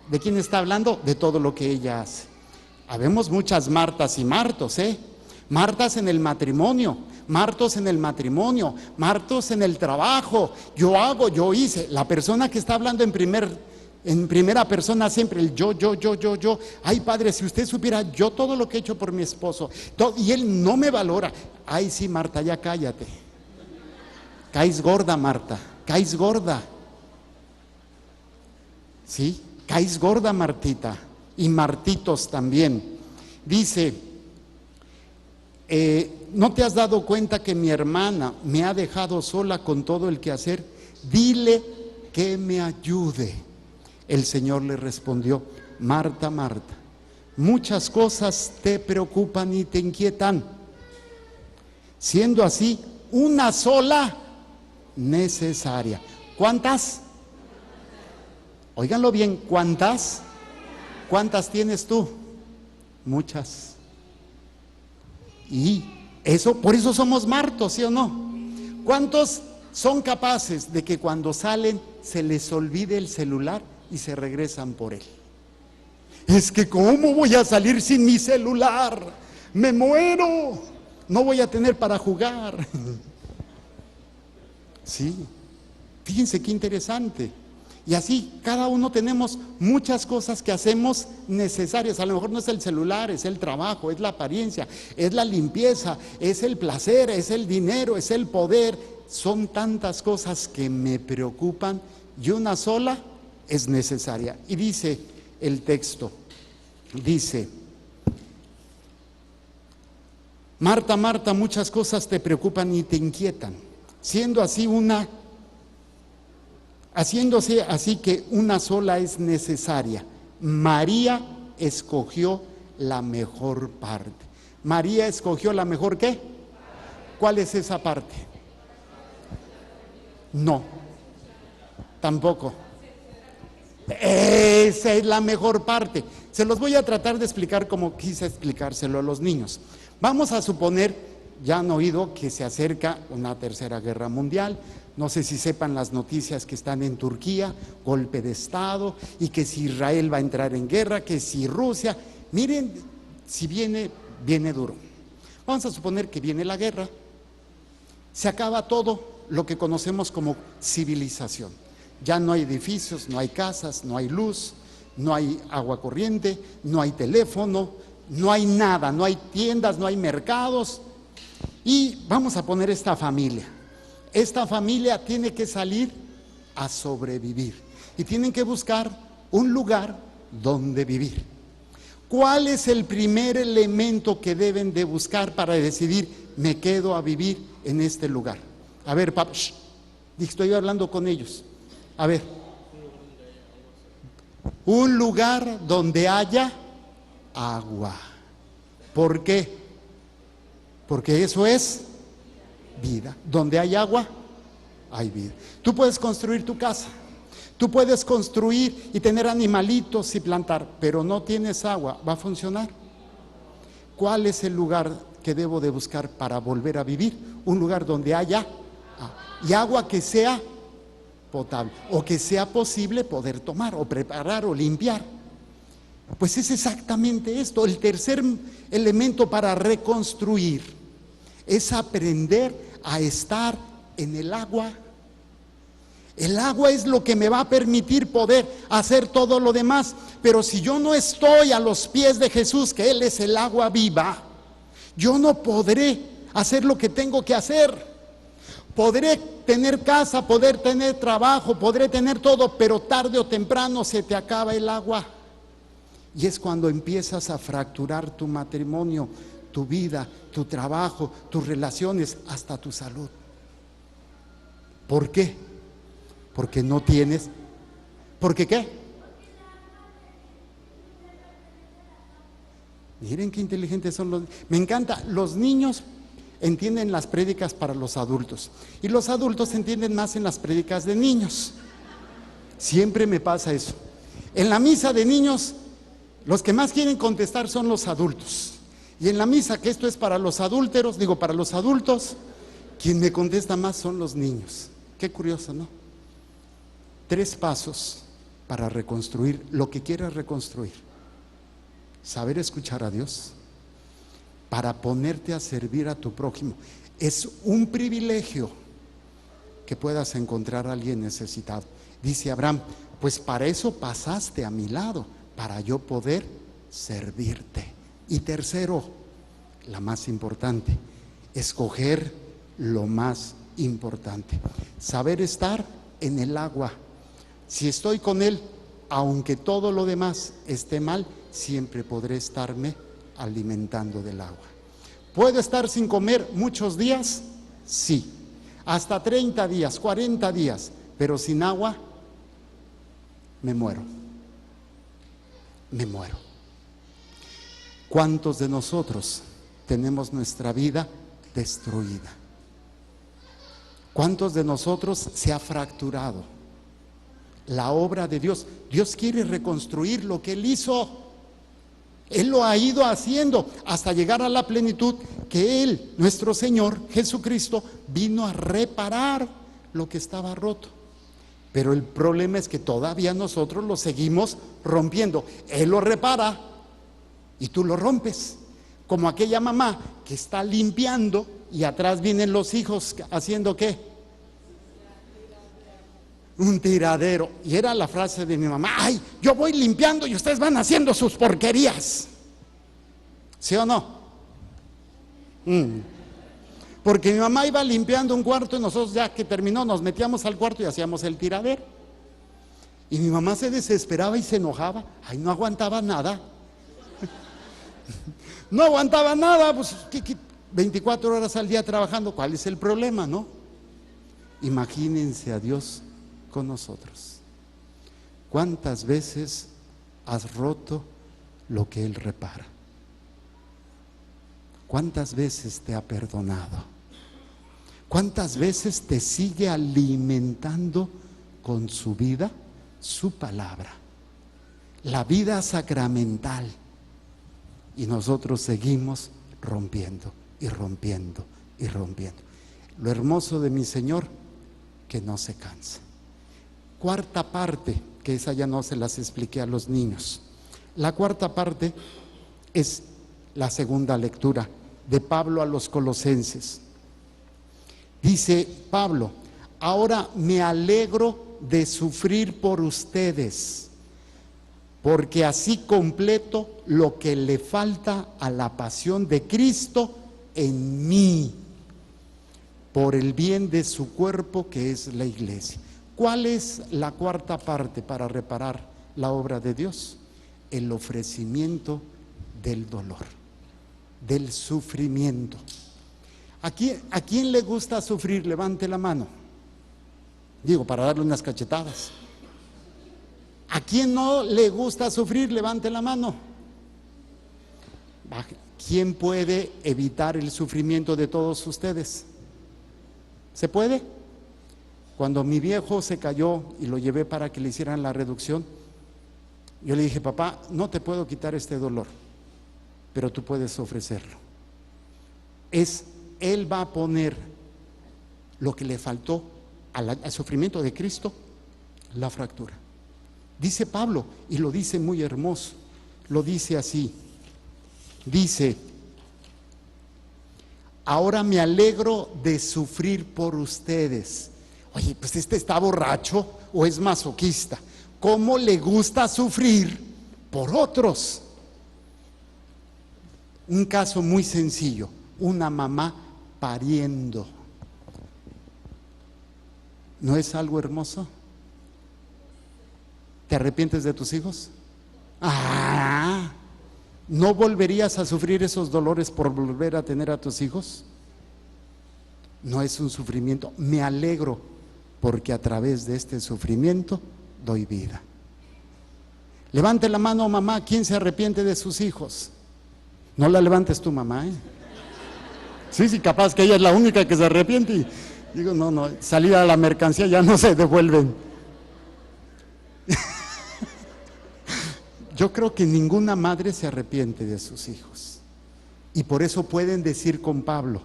¿De quién está hablando? De todo lo que ella hace. Habemos muchas Martas y Martos, Martas en el matrimonio, Martos en el matrimonio, Martos en el trabajo. Yo hago, yo hice. La persona que está hablando en primera persona siempre, el yo. Ay, padre, si usted supiera yo todo lo que he hecho por mi esposo, y él no me valora. Ay, sí, Marta, ya cállate. Caes gorda, Marta, caes gorda. Sí, caes gorda, Martita. Y Martitos también. Dice, ¿no te has dado cuenta que mi hermana me ha dejado sola con todo el quehacer? Dile que me ayude. El Señor le respondió: Marta, Marta, muchas cosas te preocupan y te inquietan. Siendo así, una sola necesaria. ¿Cuántas? Óiganlo bien, ¿cuántas? ¿Cuántas tienes tú? Muchas. Y eso, por eso somos Martos, ¿sí o no? ¿Cuántos son capaces de que cuando salen se les olvide el celular y se regresan por él? Es que ¿cómo voy a salir sin mi celular? Me muero, no voy a tener para jugar. Sí, fíjense qué interesante. Y así, cada uno tenemos muchas cosas que hacemos necesarias. A lo mejor no es el celular, es el trabajo, es la apariencia, es la limpieza, es el placer, es el dinero, es el poder. Son tantas cosas que me preocupan y una sola es necesaria. Y dice el texto, dice: Marta, Marta, muchas cosas te preocupan y te inquietan, haciéndose así que una sola es necesaria. María escogió la mejor parte. María escogió la mejor, ¿qué? ¿Cuál es esa parte? No, tampoco. Esa es la mejor parte. Se los voy a tratar de explicar como quise explicárselo a los niños. Vamos a suponer, ya han oído que se acerca una tercera guerra mundial, No sé si sepan las noticias que están en Turquía, golpe de Estado, y que si Israel va a entrar en guerra, que si Rusia. Miren, si viene duro. Vamos a suponer que viene la guerra, se acaba todo lo que conocemos como civilización. Ya no hay edificios, no hay casas, no hay luz, no hay agua corriente, no hay teléfono, no hay nada, no hay tiendas, no hay mercados. Y vamos a poner esta familia. Esta familia tiene que salir a sobrevivir y tienen que buscar un lugar donde vivir. ¿Cuál es el primer elemento que deben de buscar para decidir, me quedo a vivir en este lugar? A ver, papá, estoy hablando con ellos. A ver, un lugar donde haya agua. ¿Por qué? Porque eso es vida. Donde hay agua, hay vida. Tú puedes construir tu casa, tú puedes construir y tener animalitos y plantar, pero no tienes agua, ¿va a funcionar? ¿Cuál es el lugar que debo de buscar para volver a vivir? Un lugar donde haya y agua que sea potable o que sea posible poder tomar o preparar o limpiar. Pues es exactamente esto. El tercer elemento para reconstruir es aprender a estar en el agua. El agua es lo que me va a permitir poder hacer todo lo demás. Pero si yo no estoy a los pies de Jesús, que Él es el agua viva, yo no podré hacer lo que tengo que hacer. Podré tener casa, poder tener trabajo, podré tener todo, pero tarde o temprano se te acaba el agua. Y es cuando empiezas a fracturar tu matrimonio, tu vida, tu trabajo, tus relaciones, hasta tu salud. ¿Por qué? Porque no tienes. ¿Por qué qué? Miren qué inteligentes son los. Me encanta, los niños entienden las prédicas para los adultos y los adultos entienden más en las prédicas de niños. Siempre me pasa eso. En la misa de niños, los que más quieren contestar son los adultos. Y en la misa, que esto es para los adúlteros, para los adultos, quien me contesta más son los niños. Qué curioso, ¿no? 3 pasos para reconstruir lo que quieras reconstruir. Saber escuchar a Dios, para ponerte a servir a tu prójimo. Es un privilegio que puedas encontrar a alguien necesitado. Dice Abraham, pues para eso pasaste a mi lado, para yo poder servirte. Y tercero, la más importante, escoger lo más importante. Saber estar en el agua. Si estoy con Él, aunque todo lo demás esté mal, siempre podré estarme alimentando del agua. ¿Puedo estar sin comer muchos días? Sí. Hasta 30 días, 40 días, pero sin agua, me muero. Me muero. ¿Cuántos de nosotros tenemos nuestra vida destruida? ¿Cuántos de nosotros se ha fracturado la obra de Dios? Dios quiere reconstruir lo que Él hizo. Él lo ha ido haciendo hasta llegar a la plenitud que Él, nuestro Señor Jesucristo, vino a reparar lo que estaba roto. Pero el problema es que todavía nosotros lo seguimos rompiendo. Él lo repara y tú lo rompes. Como aquella mamá que está limpiando y atrás vienen los hijos haciendo ¿qué? Un tiradero. Y era la frase de mi mamá: ay, yo voy limpiando y ustedes van haciendo sus porquerías. ¿Sí o no? Porque mi mamá iba limpiando un cuarto y nosotros, ya que terminó, nos metíamos al cuarto y hacíamos el tiradero. Y mi mamá se desesperaba y se enojaba. Ay, no aguantaba nada. No aguantaba nada, pues 24 horas al día trabajando. ¿Cuál es el problema, no? Imagínense a Dios con nosotros. ¿Cuántas veces has roto lo que Él repara? ¿Cuántas veces te ha perdonado? ¿Cuántas veces te sigue alimentando con su vida, su palabra? La vida sacramental. Y nosotros seguimos rompiendo y rompiendo y rompiendo. Lo hermoso de mi Señor que no se cansa. Cuarta parte, que esa ya no se las expliqué a los niños. La cuarta parte es la segunda lectura de Pablo a los Colosenses. Dice Pablo: ahora me alegro de sufrir por ustedes, porque así completo lo que le falta a la pasión de Cristo en mí, por el bien de su cuerpo que es la iglesia. ¿Cuál es la cuarta parte para reparar la obra de Dios? El ofrecimiento del dolor, del sufrimiento. ¿A quién le gusta sufrir? Levante la mano. Digo, para darle unas cachetadas. ¿A quién no le gusta sufrir? Levante la mano. ¿Quién puede evitar el sufrimiento de todos ustedes? ¿Se puede? Cuando mi viejo se cayó y lo llevé para que le hicieran la reducción, yo le dije: papá, no te puedo quitar este dolor, pero tú puedes ofrecerlo. Él va a poner lo que le faltó al sufrimiento de Cristo, la fractura. Dice Pablo, y lo dice muy hermoso, lo dice así, dice: ahora me alegro de sufrir por ustedes. Oye, pues está borracho o es masoquista. ¿Cómo le gusta sufrir por otros? Un caso muy sencillo: una mamá pariendo. ¿No es algo hermoso? ¿Te arrepientes de tus hijos? ¿No volverías a sufrir esos dolores por volver a tener a tus hijos? No es un sufrimiento. Me alegro porque a través de este sufrimiento doy vida. Levante la mano, mamá, ¿quién se arrepiente de sus hijos? No la levantes tú, mamá, ¿eh? Sí, capaz que ella es la única que se arrepiente y digo, no, salida a la mercancía ya no se devuelven. Yo creo que ninguna madre se arrepiente de sus hijos. Y por eso pueden decir con Pablo: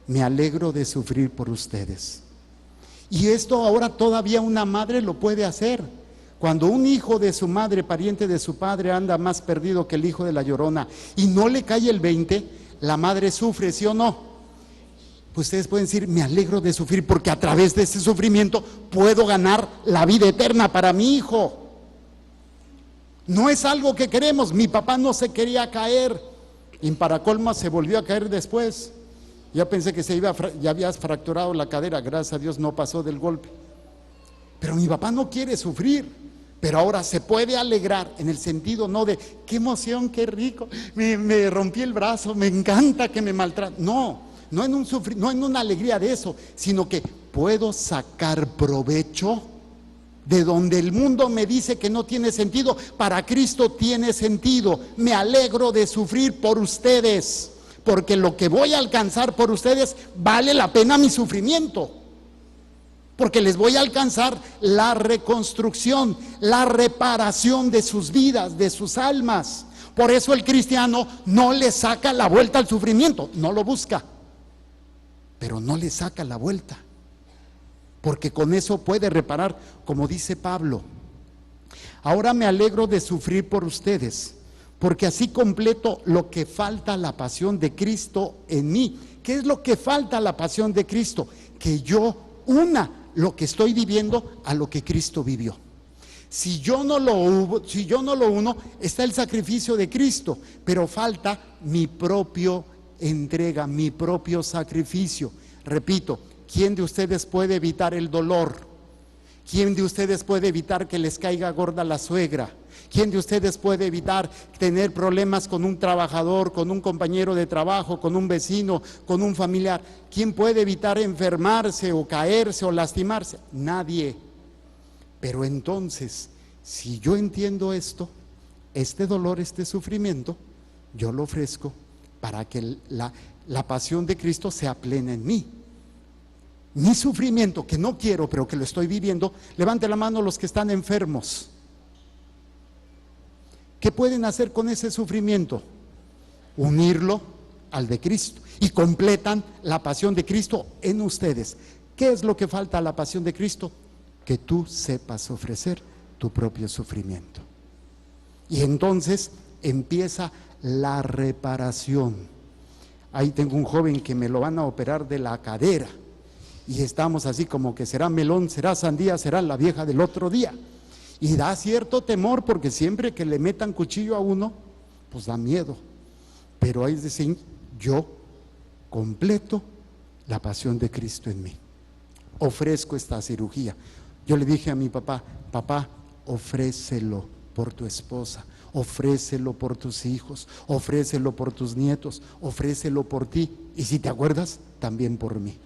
me alegro de sufrir por ustedes. Y esto ahora todavía una madre lo puede hacer. Cuando un hijo de su madre, pariente de su padre, anda más perdido que el hijo de la Llorona y no le cae el 20, la madre sufre, ¿sí o no? Pues ustedes pueden decir: me alegro de sufrir porque a través de ese sufrimiento puedo ganar la vida eterna para mi hijo. No es algo que queremos. Mi papá no se quería caer y para colmo se volvió a caer después. Ya pensé que ya había fracturado la cadera, gracias a Dios no pasó del golpe. Pero mi papá no quiere sufrir, pero ahora se puede alegrar en el sentido no de qué emoción, qué rico, me rompí el brazo, me encanta que me maltraten. No en una alegría de eso, sino que puedo sacar provecho de donde el mundo me dice que no tiene sentido. Para Cristo tiene sentido. Me alegro de sufrir por ustedes, porque lo que voy a alcanzar por ustedes vale la pena mi sufrimiento, porque les voy a alcanzar la reconstrucción, la reparación de sus vidas, de sus almas. Por eso el cristiano no le saca la vuelta al sufrimiento, no lo busca, pero no le saca la vuelta, porque con eso puede reparar, como dice Pablo: ahora me alegro de sufrir por ustedes, porque así completo lo que falta a la pasión de Cristo en mí. ¿Qué es lo que falta a la pasión de Cristo? Que yo una lo que estoy viviendo a lo que Cristo vivió. Si yo no lo uno, está el sacrificio de Cristo, pero falta mi propia entrega, mi propio sacrificio. Repito, ¿quién de ustedes puede evitar el dolor? ¿Quién de ustedes puede evitar que les caiga gorda la suegra? ¿Quién de ustedes puede evitar tener problemas con un trabajador, con un compañero de trabajo, con un vecino, con un familiar? ¿Quién puede evitar enfermarse o caerse o lastimarse? Nadie. Pero entonces, si yo entiendo esto, este dolor, este sufrimiento, yo lo ofrezco para que la pasión de Cristo sea plena en mí. Mi sufrimiento, que no quiero, pero que lo estoy viviendo. Levante la mano los que están enfermos. ¿Qué pueden hacer con ese sufrimiento? Unirlo al de Cristo y completan la pasión de Cristo en ustedes. ¿Qué es lo que falta a la pasión de Cristo? Que tú sepas ofrecer tu propio sufrimiento. Y entonces empieza la reparación. Ahí tengo un joven que me lo van a operar de la cadera y estamos así como que será melón, será sandía, será la vieja del otro día. Y da cierto temor porque siempre que le metan cuchillo a uno, pues da miedo. Pero ahí es decir, yo completo la pasión de Cristo en mí. Ofrezco esta cirugía. Yo le dije a mi papá, papá, ofrécelo por tu esposa, ofrécelo por tus hijos, ofrécelo por tus nietos, ofrécelo por ti. Y si te acuerdas, también por mí.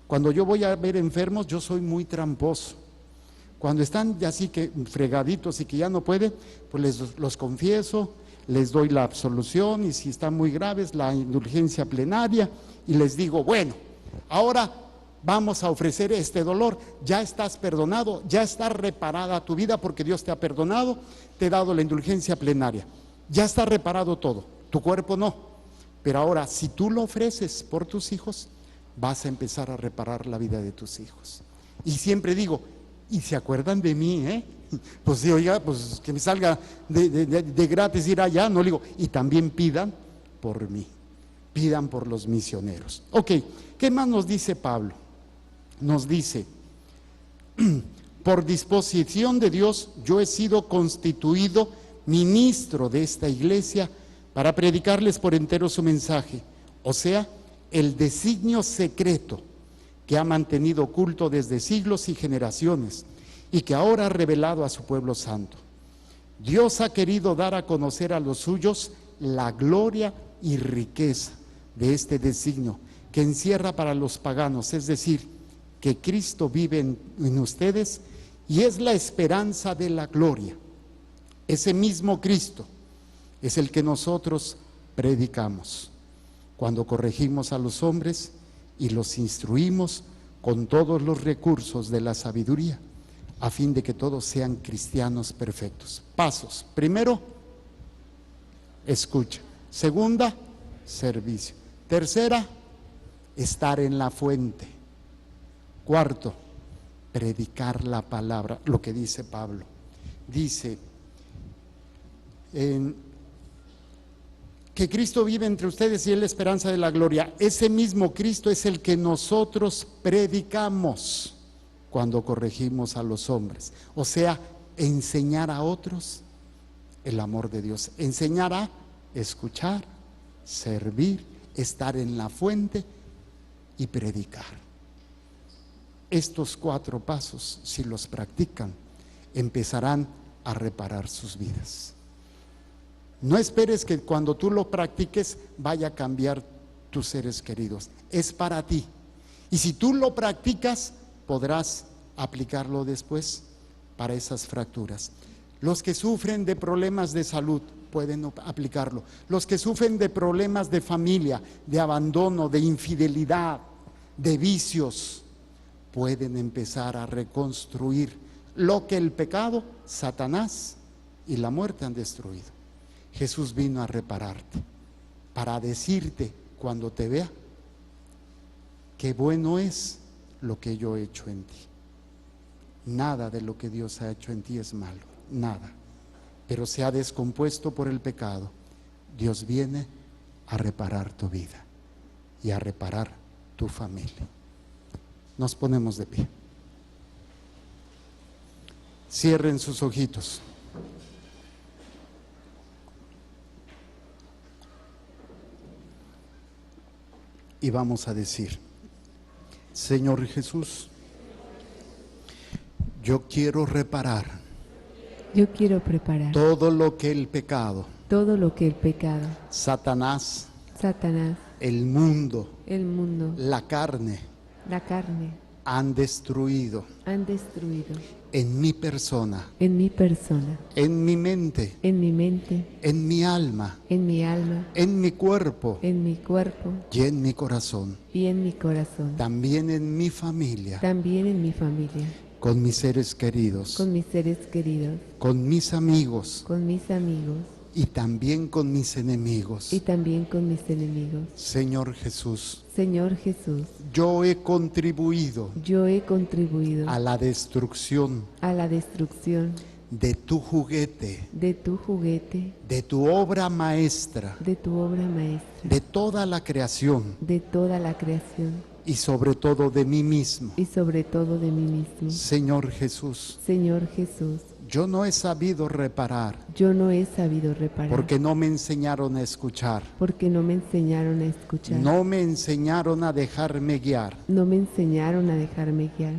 Cuando yo voy a ver enfermos, yo soy muy tramposo. Cuando están ya así que fregaditos y que ya no pueden, pues los confieso, les doy la absolución y si están muy graves, la indulgencia plenaria y les digo, bueno, ahora vamos a ofrecer este dolor, ya estás perdonado, ya está reparada tu vida porque Dios te ha perdonado, te he dado la indulgencia plenaria, ya está reparado todo, tu cuerpo no, pero ahora si tú lo ofreces por tus hijos, vas a empezar a reparar la vida de tus hijos. Y siempre digo, y se acuerdan de mí, pues sí, oiga, pues que me salga de gratis ir allá, no le digo, y también pidan por mí, pidan por los misioneros. Ok, ¿qué más nos dice Pablo? Nos dice, por disposición de Dios, yo he sido constituido ministro de esta iglesia para predicarles por entero su mensaje, o sea, el designio secreto que ha mantenido oculto desde siglos y generaciones y que ahora ha revelado a su pueblo santo. Dios ha querido dar a conocer a los suyos la gloria y riqueza de este designio que encierra para los paganos, es decir, que Cristo vive en ustedes y es la esperanza de la gloria. Ese mismo Cristo es el que nosotros predicamos cuando corregimos a los hombres y los instruimos con todos los recursos de la sabiduría, a fin de que todos sean cristianos perfectos. Pasos. Primero, escucha. Segunda, servicio. Tercera, estar en la fuente. Cuarto, predicar la palabra, lo que dice Pablo. Dice que Cristo vive entre ustedes y es la esperanza de la gloria. Ese mismo Cristo es el que nosotros predicamos cuando corregimos a los hombres. O sea, enseñar a otros el amor de Dios. Enseñar a escuchar, servir, estar en la fuente y predicar. Estos 4 pasos, si los practican, empezarán a reparar sus vidas. No esperes que cuando tú lo practiques vaya a cambiar tus seres queridos. Es para ti. Y si tú lo practicas, podrás aplicarlo después para esas fracturas. Los que sufren de problemas de salud pueden aplicarlo. Los que sufren de problemas de familia, de abandono, de infidelidad, de vicios, pueden empezar a reconstruir lo que el pecado, Satanás y la muerte han destruido. Jesús vino a repararte, para decirte cuando te vea, qué bueno es lo que yo he hecho en ti. Nada de lo que Dios ha hecho en ti es malo, nada. Pero se ha descompuesto por el pecado. Dios viene a reparar tu vida y a reparar tu familia. Nos ponemos de pie. Cierren sus ojitos. Y vamos a decir, Señor Jesús, yo quiero reparar Yo quiero preparar todo lo que el pecado, Satanás, el mundo, el mundo, la carne la carne han destruido han destruido en mi persona, en mi persona, en mi mente, en mi mente, en mi alma, en mi alma, en mi cuerpo en mi cuerpo y en mi corazón, y en mi corazón, también en mi familia, también en mi familia, con mis seres queridos, con mis seres queridos, con mis amigos con mis amigos y también con mis enemigos. y también con mis enemigos. Señor Jesús, Señor Jesús, yo he contribuido yo he contribuido a la destrucción a la destrucción de tu juguete, de tu juguete, de tu obra maestra, de tu obra maestra, de toda la creación de toda la creación y sobre todo de mí mismo. y sobre todo de mí mismo. Señor Jesús, Señor Jesús, yo no he sabido reparar yo no he sabido reparar porque no me enseñaron a escuchar, porque no me enseñaron a escuchar, no me enseñaron a dejarme guiar no me enseñaron a dejarme guiar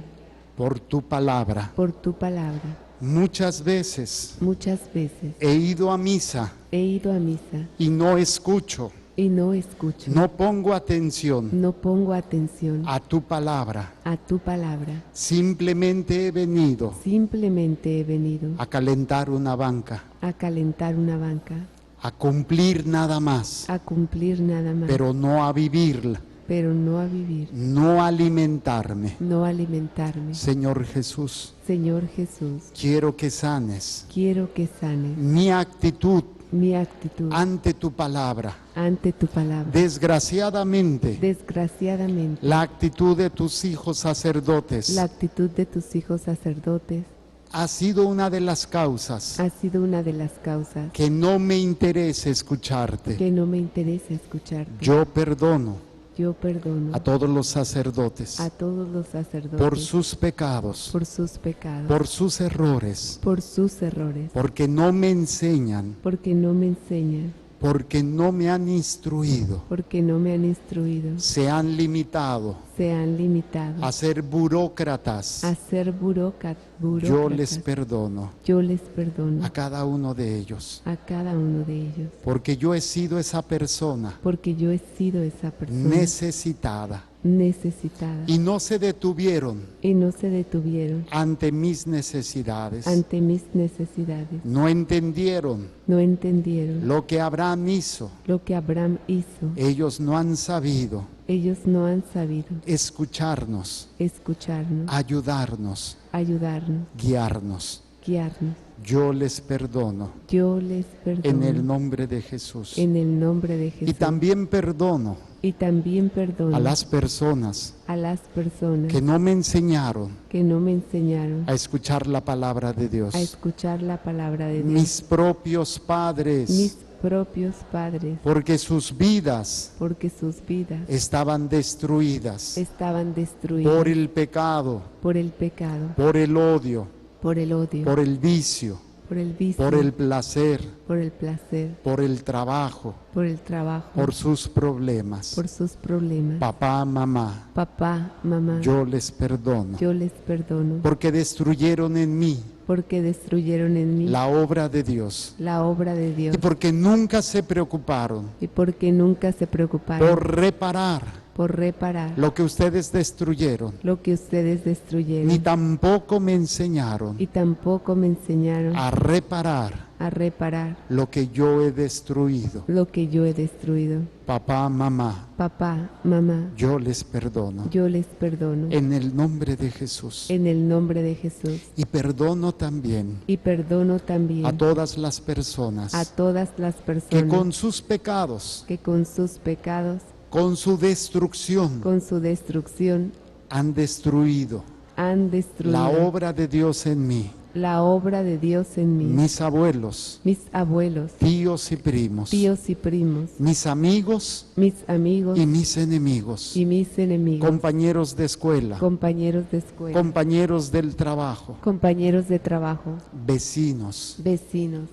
por tu palabra. por tu palabra. Muchas veces Muchas veces he ido a misa he ido a misa y no escucho, y no escucho, no pongo atención no pongo atención a tu palabra. a tu palabra. Simplemente he venido Simplemente he venido a calentar una banca, a calentar una banca, a cumplir nada más, a cumplir nada más, pero no a vivirla, pero no a vivir, no a alimentarme. no a alimentarme. Señor Jesús, Señor Jesús, quiero que sanes quiero que sanes mi actitud mi actitud ante tu palabra. ante tu palabra. Desgraciadamente, Desgraciadamente, la actitud de tus hijos sacerdotes la actitud de tus hijos sacerdotes ha sido una de las causas ha sido una de las causas que no me interesa escucharte. que no me interesa escucharte. Yo perdono Yo perdono a todos los sacerdotes a todos los sacerdotes por sus pecados, por sus pecados, por sus errores, por sus errores, porque no me enseñan, porque no me enseñan, porque no me han instruido, porque no me han instruido, se han limitado se han limitado a ser burócratas. a ser burócratas. Yo les perdono Yo les perdono a cada uno de ellos, a cada uno de ellos, porque yo he sido esa persona porque yo he sido esa persona necesitada necesitada y no se detuvieron y no se detuvieron ante mis necesidades, ante mis necesidades, no entendieron no entendieron lo que Abraham hizo. lo que Abraham hizo. Ellos no han sabido Ellos no han sabido escucharnos, escucharnos, ayudarnos, ayudarnos, guiarnos. guiarnos. Yo les perdono Yo les perdono en el nombre de Jesús. en el nombre de Jesús. Y también perdono Y también perdono a las personas a las personas que no me enseñaron que no me enseñaron a escuchar la palabra de Dios. a escuchar la palabra de Dios. Mis propios Mis padres, propios padres, porque sus vidas porque sus vidas estaban destruidas estaban destruidas por el pecado, por el pecado, por el odio, por el odio, por el vicio, por el vicio, por el placer, por el placer, por el trabajo, por el trabajo, por sus problemas. por sus problemas. Papá, mamá, Papá, mamá, yo les perdono, yo les perdono porque destruyeron en mí porque destruyeron en mí la obra de Dios la obra de Dios y porque nunca se preocuparon y porque nunca se preocuparon por reparar por reparar lo que ustedes destruyeron, lo que ustedes destruyeron ni tampoco me enseñaron y tampoco me enseñaron a reparar a reparar lo que yo he destruido. lo que yo he destruido. Papá, mamá, Papá, mamá, yo les perdono yo les perdono en el nombre de Jesús. en el nombre de Jesús. Y perdono también Y perdono también a todas las personas a todas las que personas con sus pecados, que con sus pecados, con su destrucción, con su destrucción, han destruido han destruido la obra de Dios en mí. la obra de Dios en mí. Mis abuelos, Mis abuelos, tíos y primos, tíos y primos, mis amigos mis amigos y mis enemigos, y mis enemigos, compañeros de escuela, compañeros de escuela, compañeros del trabajo, compañeros de trabajo, vecinos, vecinos,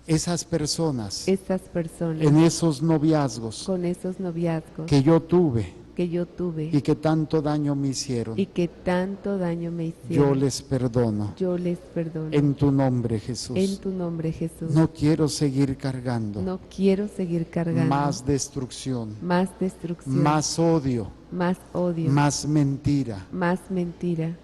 esas personas estas personas en esos noviazgos con esos noviazgos que yo tuve que yo tuve y que tanto daño me hicieron, y que tanto daño me yo hicieron. les perdono Yo les perdono en tu nombre, Jesús. en tu nombre, Jesús. No quiero seguir cargando No quiero seguir cargando más destrucción, más destrucción, más odio, más odio, más mentira. más mentira.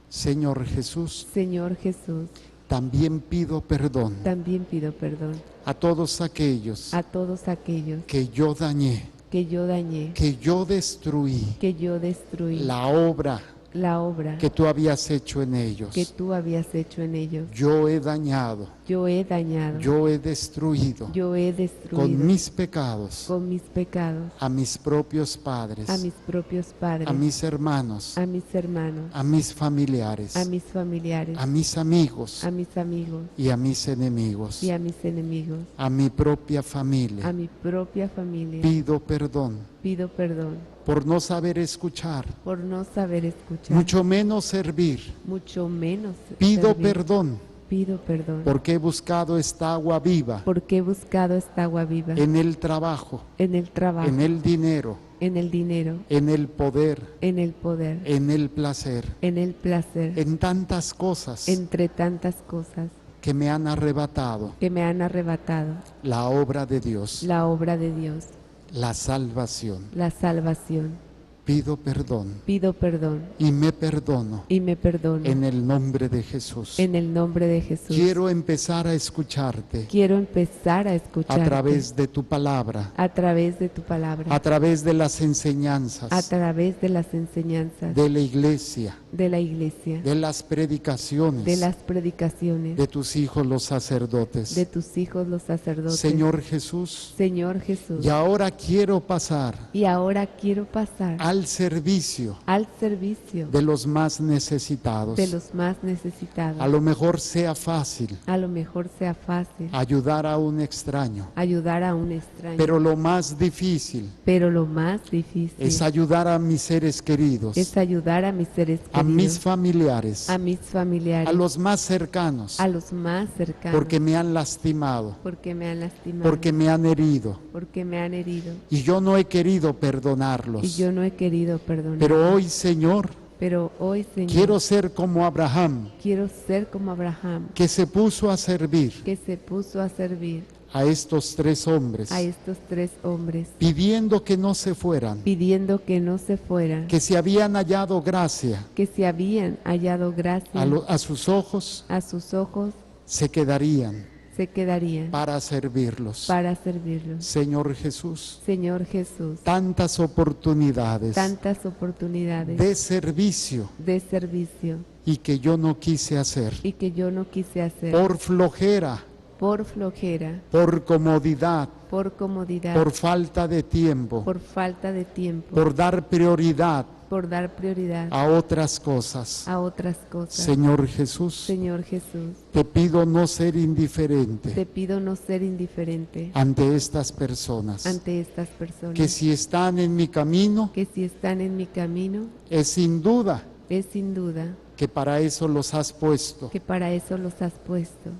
Señor Jesús, Señor Jesús, también pido perdón también pido perdón a todos aquellos a todos aquellos que yo dañé, que yo dañé, que yo destruí que yo destruí la obra la obra que tú habías hecho en ellos. que tú habías hecho en ellos. Yo he dañado yo he dañado, yo he destruido yo he destruido con mis pecados con mis pecados a mis propios padres, a mis propios padres, a mis hermanos, a mis hermanos, a mis familiares, a mis familiares, a mis amigos a mis amigos y a mis enemigos, y a mis enemigos, a mi propia familia. a mi propia familia. Pido perdón Pido perdón por no saber escuchar, por no saber escuchar, mucho menos servir. mucho menos Pido servir. perdón Pido perdón porque he buscado esta agua viva porque he buscado esta agua viva en el trabajo, en el trabajo, en el dinero, en el dinero, en el poder, en el poder, en el placer, en el placer, en tantas cosas entre tantas cosas que me han arrebatado que me han arrebatado la obra de Dios, la obra de Dios, la salvación. la salvación. Pido perdón Pido perdón y me perdono y me perdono en el nombre de Jesús. en el nombre de Jesús. Quiero empezar a escucharte Quiero empezar a escucharte a través de tu palabra, a través de tu palabra, a través de las enseñanzas a través de las enseñanzas de la iglesia, de la iglesia, de las predicaciones de las predicaciones de tus hijos los sacerdotes. de tus hijos los sacerdotes. Señor Jesús, Señor Jesús, y ahora quiero pasar y ahora quiero pasar al servicio al servicio de los más necesitados. de los más necesitados. A lo mejor sea fácil A lo mejor sea fácil ayudar a un extraño, ayudar a un extraño, pero lo más difícil pero lo más difícil es ayudar a mis seres queridos, es ayudar a mis seres queridos, a mis familiares, a mis familiares, a los más cercanos, a los más cercanos, porque me han lastimado, porque me han lastimado, porque me han herido, porque me han herido, y yo no he querido y perdonarlos. yo no he querido perdonar. Pero hoy, Señor, Pero hoy, Señor, quiero ser como Abraham, quiero ser como Abraham, que se puso a servir que se puso a servir a estos tres hombres, a estos tres hombres, pidiendo que no se fueran, pidiendo que no se fueran, que si habían hallado gracia que se habían hallado gracia a sus ojos, a sus ojos, se quedarían se quedarían para servirlos. para servirlos. Señor Jesús, Señor Jesús, tantas oportunidades tantas oportunidades de servicio de servicio y que yo no quise hacer y que yo no quise hacer por flojera, por flojera, por comodidad, por comodidad, por falta de tiempo, por falta de tiempo, por dar prioridad por dar prioridad a otras cosas. a otras cosas. Señor Jesús, Señor Jesús, te pido no ser indiferente te pido no ser indiferente ante estas personas, ante estas personas que si están en mi camino, que si están en mi camino, es sin duda es sin duda que para eso los has puesto que para eso los has puesto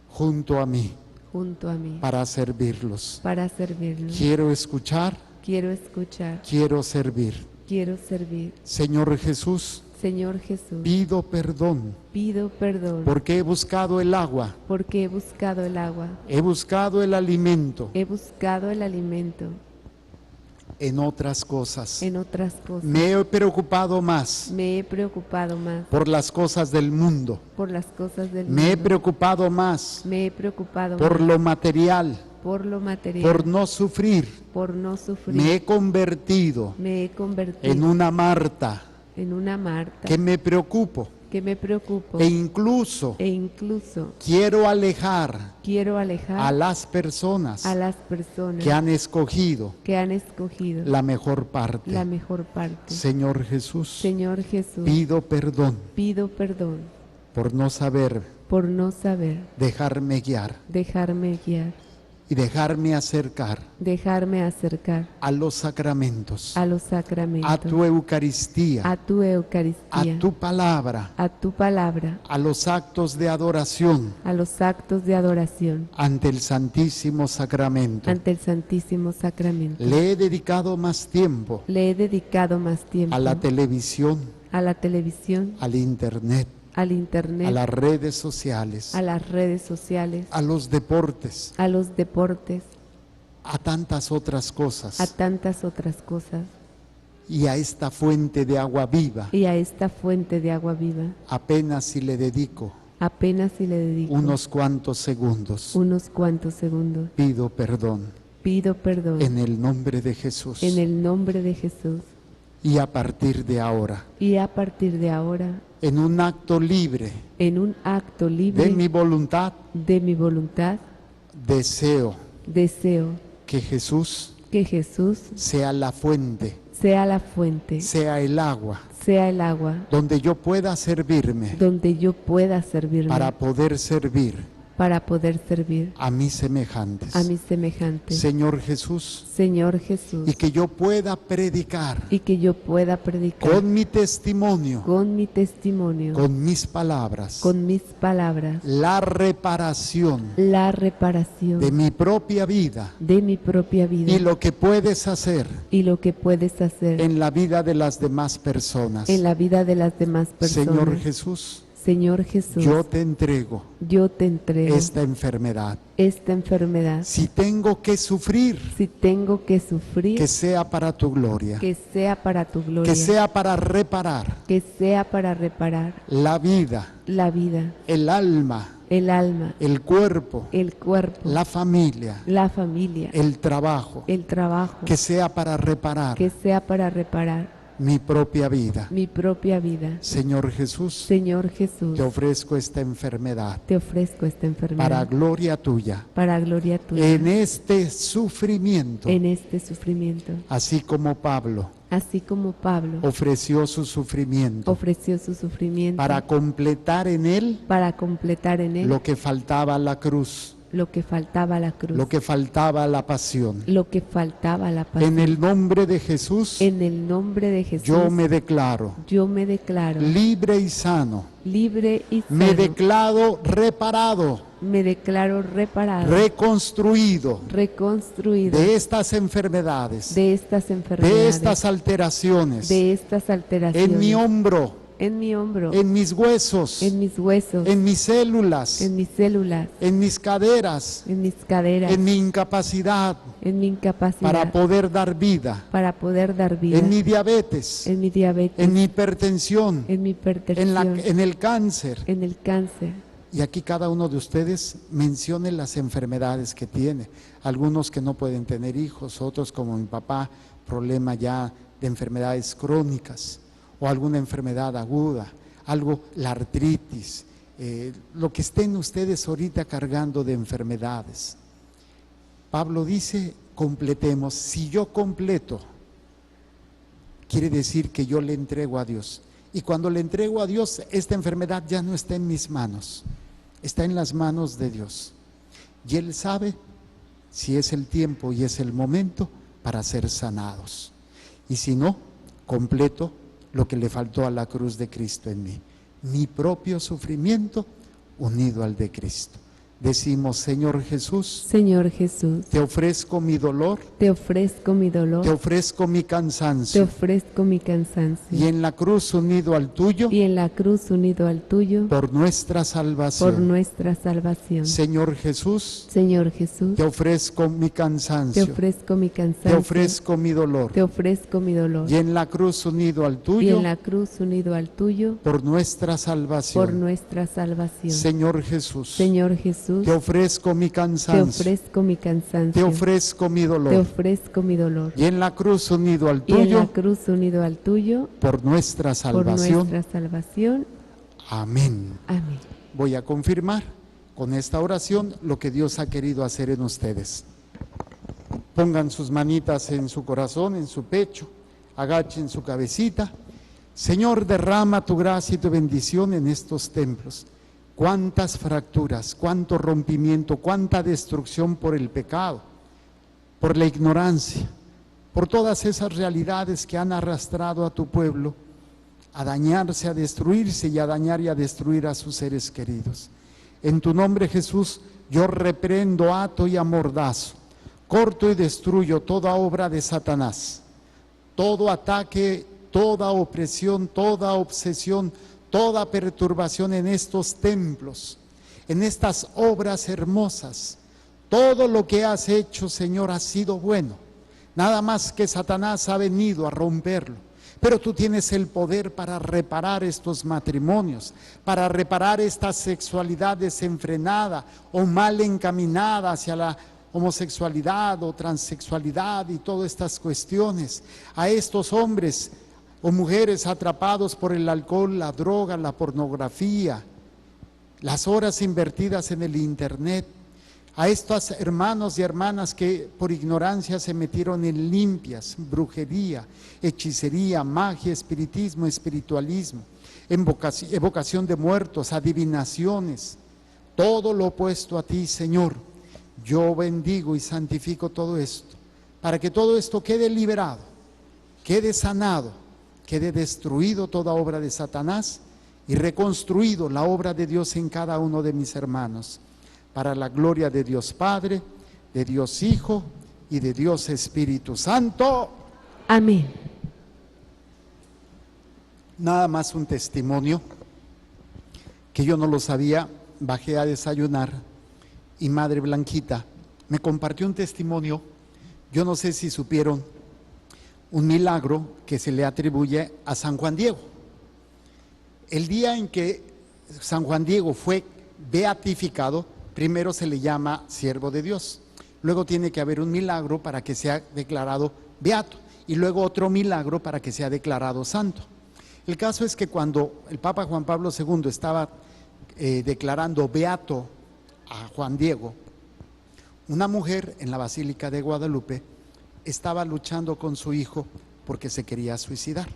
junto a mí, junto a mí, para servirlos. para servirlos. Quiero escuchar, Quiero escuchar, quiero servir. quiero servir. Señor Jesús, Señor Jesús, pido perdón pido perdón porque he buscado el agua, porque he buscado el agua, he buscado el alimento he buscado el alimento en otras cosas. en otras cosas. Me he preocupado más Me he preocupado más por las cosas del mundo. por las cosas del Me he mundo. preocupado más Me he preocupado por más lo material, por lo material, por no sufrir. por no sufrir. Me he convertido Me he convertido en una Marta en una Marta que me preocupo que me preocupo e incluso e incluso quiero alejar quiero alejar a las personas a las personas que han escogido que han escogido la mejor parte. la mejor parte. Señor Jesús, Señor Jesús, pido perdón pido perdón por no saber por no saber dejarme guiar dejarme guiar, y dejarme acercar dejarme acercar a los sacramentos, a los sacramentos, a tu Eucaristía, a tu Eucaristía, a tu palabra, a tu palabra, a los actos de adoración a los actos de adoración ante el Santísimo Sacramento. ante el Santísimo Sacramento. Le he dedicado más tiempo Le he dedicado más tiempo a la televisión, a la televisión, al internet, al internet, a las redes sociales, a las redes sociales, a los deportes, a los deportes, a tantas otras a cosas tantas otras cosas y a esta fuente de agua viva. y a esta fuente de agua viva. Apenas si le dedico Apenas si le dedico unos cuantos segundos, unos cuantos segundos. pido perdón Pido perdón en el nombre de Jesús. en el nombre de Jesús Y a partir de ahora y a partir de ahora en un acto libre en un acto libre de mi voluntad, de mi voluntad, deseo deseo que Jesús que Jesús sea la fuente, sea la fuente, sea el agua, sea el agua, donde yo pueda servirme donde yo pueda servirme para poder servir a mis semejantes. a mis semejantes. Señor Jesús, Señor Jesús, y que yo pueda predicar y que yo pueda predicar con mi testimonio, con mi testimonio, con mis palabras, con mis palabras, la reparación la reparación de mi propia vida de mi propia vida y lo que puedes hacer y lo que puedes hacer en la vida de las demás personas. en la vida de las demás personas. Señor Jesús, Señor Jesús, yo te entrego te entrego esta enfermedad. esta enfermedad. Si tengo que sufrir, Si tengo que sufrir, que sea para tu gloria, que sea para tu gloria, que sea para reparar que sea para reparar la vida, la vida, el alma, el alma, el cuerpo, el cuerpo, la familia, la familia, el trabajo, el trabajo, que sea para reparar que sea para reparar mi propia vida. mi propia vida. Señor Jesús, Señor Jesús, te ofrezco esta enfermedad te ofrezco esta para enfermedad gloria tuya, para gloria tuya en este sufrimiento, en este sufrimiento. así como Pablo Así como Pablo ofreció su sufrimiento ofreció su sufrimiento para completar en él para completar en él lo que faltaba a la cruz, lo que faltaba a la cruz, lo que faltaba a la pasión. lo que faltaba a la pasión. En el nombre de Jesús, En el nombre de Jesús, yo me declaro yo me declaro libre y sano, libre y sano. me declaro reparado, Me declaro reparado, reconstruido reconstruido de estas enfermedades, de estas enfermedades, de estas alteraciones, de estas alteraciones, en mi hombro, en mi hombro, en mis huesos, en mis huesos, en mis células, en mis células, en mis caderas, en mis caderas, en mi incapacidad en mi incapacidad, para poder dar vida, para poder dar vida, en mi diabetes, en mi diabetes, en mi hipertensión, en mi hipertensión, en el cáncer. en el cáncer. Y aquí cada uno de ustedes mencione las enfermedades que tiene. Algunos que no pueden tener hijos, otros como mi papá, problema ya de enfermedades crónicas o alguna enfermedad aguda, algo, la artritis, lo que estén ustedes ahorita cargando de enfermedades. Pablo dice, completemos. Si yo completo, quiere decir que yo le entrego a Dios. Y cuando le entrego a Dios, esta enfermedad ya no está en mis manos, está en las manos de Dios. Y Él sabe si es el tiempo y es el momento para ser sanados. Y si no, completo lo que le faltó a la cruz de Cristo en mí. Mi propio sufrimiento unido al de Cristo. Decimos, Señor Jesús, Señor Jesús, te ofrezco mi dolor, te ofrezco mi dolor, te ofrezco mi te cansancio. ofrezco mi cansancio, Y en la cruz unido al tuyo, y en la cruz unido al tuyo, por nuestra salvación. por nuestra salvación. Señor Jesús, Señor Jesús, te ofrezco mi te cansancio, ofrezco mi te cansancio, ofrezco mi dolor. te ofrezco mi dolor, Y en la cruz unido al y tuyo, en la cruz unido al tuyo, por nuestra por salvación. nuestra salvación. Señor Jesús, Señor Jesús, te ofrezco mi te cansancio, ofrezco mi cansancio, te ofrezco mi te dolor. ofrezco mi dolor, Y en la cruz unido al y en la tuyo, cruz unido al tuyo, por nuestra por salvación. nuestra salvación. Amén. Amén. Voy a confirmar con esta oración lo que Dios ha querido hacer en ustedes. Pongan sus manitas en su corazón, en su pecho, agachen su cabecita. Señor, derrama tu gracia y tu bendición en estos templos. Cuántas fracturas, cuánto rompimiento, cuánta destrucción por el pecado, por la ignorancia, por todas esas realidades que han arrastrado a tu pueblo a dañarse, a destruirse y a dañar y a destruir a sus seres queridos. En tu nombre, Jesús, yo reprendo, ato y amordazo, corto y destruyo toda obra de Satanás, todo ataque, toda opresión, toda obsesión, toda perturbación en estos templos, en estas obras hermosas. Todo lo que has hecho, Señor, ha sido bueno. Nada más que Satanás ha venido a romperlo. Pero tú tienes el poder para reparar estos matrimonios, para reparar esta sexualidad desenfrenada o mal encaminada hacia la homosexualidad o transexualidad y todas estas cuestiones. A estos hombres o mujeres atrapados por el alcohol, la droga, la pornografía, las horas invertidas en el internet, a estos hermanos y hermanas que por ignorancia se metieron en limpias, brujería, hechicería, magia, espiritismo, espiritualismo, evocación de muertos, adivinaciones, todo lo opuesto a ti, Señor. Yo bendigo y santifico todo esto, para que todo esto quede liberado, quede sanado, quede destruido toda obra de Satanás y reconstruido la obra de Dios en cada uno de mis hermanos, para la gloria de Dios Padre, de Dios Hijo y de Dios Espíritu Santo. Amén. Nada más un testimonio que yo no lo sabía, bajé a desayunar y Madre Blanquita me compartió un testimonio. Yo no sé si supieron un milagro que se le atribuye a San Juan Diego. El día en que San Juan Diego fue beatificado, primero se le llama siervo de Dios, luego tiene que haber un milagro para que sea declarado beato y luego otro milagro para que sea declarado santo. El caso es que cuando el Papa Juan Pablo II estaba declarando beato a Juan Diego, una mujer en la Basílica de Guadalupe estaba luchando con su hijo porque se quería suicidar.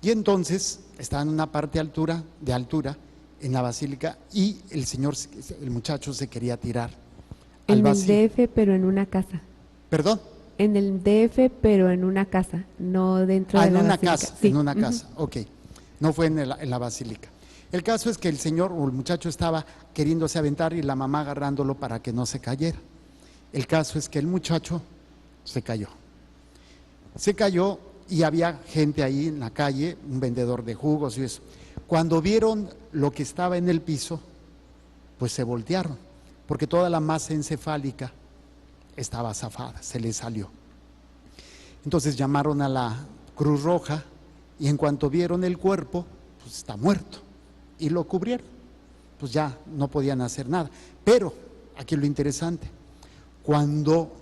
Y entonces estaba en una parte de altura en la basílica y el muchacho se quería tirar al En el vacío. DF, pero en una casa. ¿Perdón? En el DF, pero en una casa, no dentro de en la una basílica. casa, Sí. en una casa, ok. No fue en la basílica. El caso es que el muchacho estaba queriéndose aventar y la mamá agarrándolo para que no se cayera. El caso es que el muchacho se cayó. Se cayó y había gente ahí en la calle, un vendedor de jugos y eso. Cuando vieron lo que estaba en el piso, pues se voltearon, porque toda la masa encefálica estaba zafada, se le salió. Entonces llamaron a la Cruz Roja y en cuanto vieron el cuerpo, pues está muerto, y lo cubrieron. Pues ya no podían hacer nada. Pero, aquí lo interesante, cuando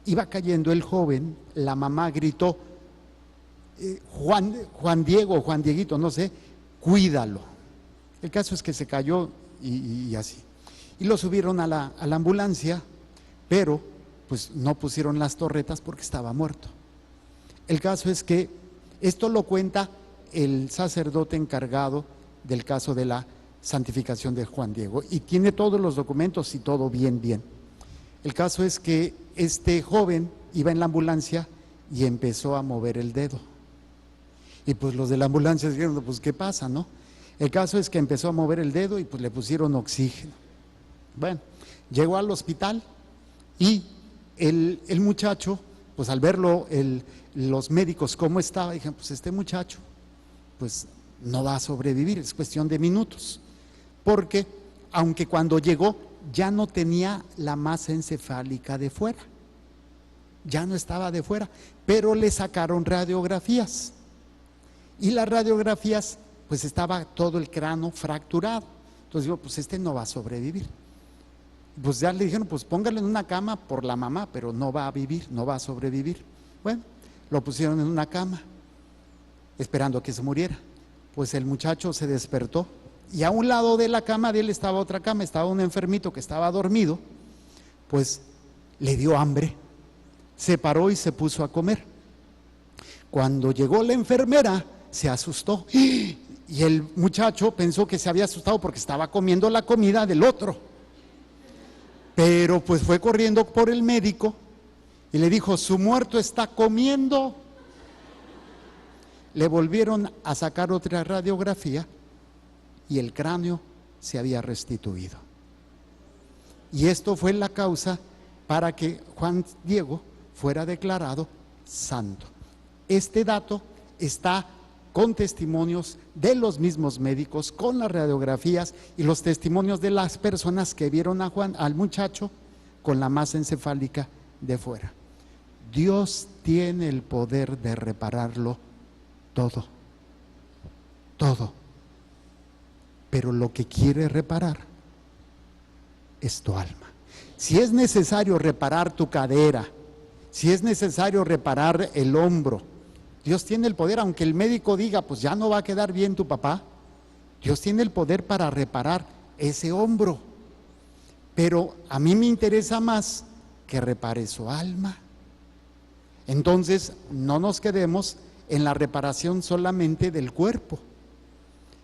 iba cayendo el joven, la mamá gritó, Juan Dieguito, no sé, cuídalo. El caso es que se cayó y así. Y lo subieron a la ambulancia, pero pues no pusieron las torretas porque estaba muerto. El caso es que esto lo cuenta el sacerdote encargado del caso de la santificación de Juan Diego y tiene todos los documentos y todo bien. El caso es que este joven iba en la ambulancia y empezó a mover el dedo. Y pues los de la ambulancia dijeron, pues ¿qué pasa, no? El caso es que empezó a mover el dedo y pues le pusieron oxígeno. Bueno, llegó al hospital y el muchacho, pues al verlo, los médicos cómo estaba, dijeron, pues este muchacho, pues no va a sobrevivir, es cuestión de minutos. Porque, aunque cuando llegó, ya no tenía la masa encefálica de fuera, ya no estaba de fuera, pero le sacaron radiografías. Y las radiografías, pues estaba todo el cráneo fracturado. Entonces digo, pues este no va a sobrevivir. Pues ya le dijeron, pues póngalo en una cama por la mamá, pero no va a vivir, no va a sobrevivir. Bueno, lo pusieron en una cama, esperando a que se muriera. Pues el muchacho se despertó y a un lado de la cama de él estaba otra cama, estaba un enfermito que estaba dormido, pues le dio hambre, se paró y se puso a comer. Cuando llegó la enfermera, se asustó y el muchacho pensó que se había asustado porque estaba comiendo la comida del otro. Pero pues fue corriendo por el médico y le dijo, su muerto está comiendo. Le volvieron a sacar otra radiografía y el cráneo se había restituido. Y esto fue la causa para que Juan Diego fuera declarado santo. Este dato está con testimonios de los mismos médicos, con las radiografías y los testimonios de las personas que vieron al muchacho con la masa encefálica de fuera. Dios tiene el poder de repararlo todo, pero lo que quiere reparar es tu alma. Si es necesario reparar tu cadera, si es necesario reparar el hombro, Dios tiene el poder, aunque el médico diga, pues ya no va a quedar bien tu papá. Dios tiene el poder para reparar ese hombro. Pero a mí me interesa más que repare su alma. Entonces, no nos quedemos en la reparación solamente del cuerpo.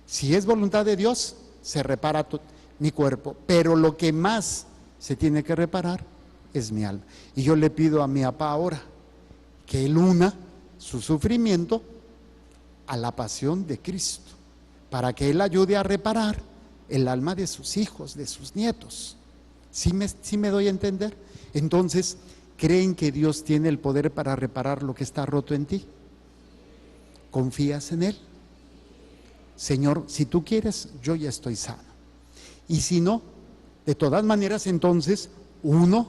Si es voluntad de Dios, se repara mi cuerpo, pero lo que más se tiene que reparar es mi alma. Y yo le pido a mi papá ahora que él una su sufrimiento a la pasión de Cristo, para que él ayude a reparar el alma de sus hijos, de sus nietos. ¿Sí me doy a entender? Entonces, ¿creen que Dios tiene el poder para reparar lo que está roto en ti? ¿Confías en Él? Señor, si tú quieres, yo ya estoy sano. Y si no, de todas maneras, entonces, uno,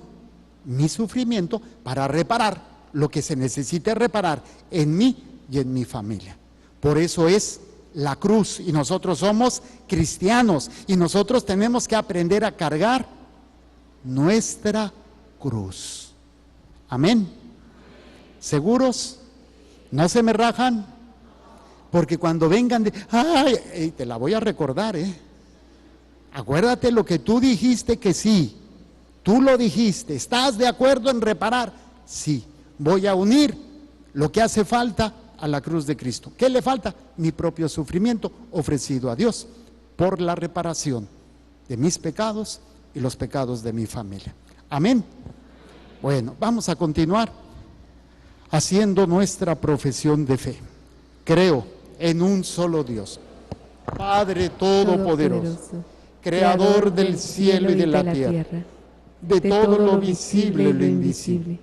mi sufrimiento para reparar lo que se necesite reparar en mí y en mi familia. Por eso es la cruz, y nosotros somos cristianos, y nosotros tenemos que aprender a cargar nuestra cruz. Amén. ¿Seguros? ¿No se me rajan? Porque cuando vengan de, ay, te la voy a recordar, acuérdate lo que tú dijiste que sí, tú lo dijiste, ¿estás de acuerdo en reparar? Sí, voy a unir lo que hace falta a la cruz de Cristo. ¿Qué le falta? Mi propio sufrimiento ofrecido a Dios por la reparación de mis pecados y los pecados de mi familia. Amén. Bueno, vamos a continuar haciendo nuestra profesión de fe. Creo en un solo Dios, Padre Todopoderoso, Creador del cielo y de la tierra, de todo lo visible y lo invisible.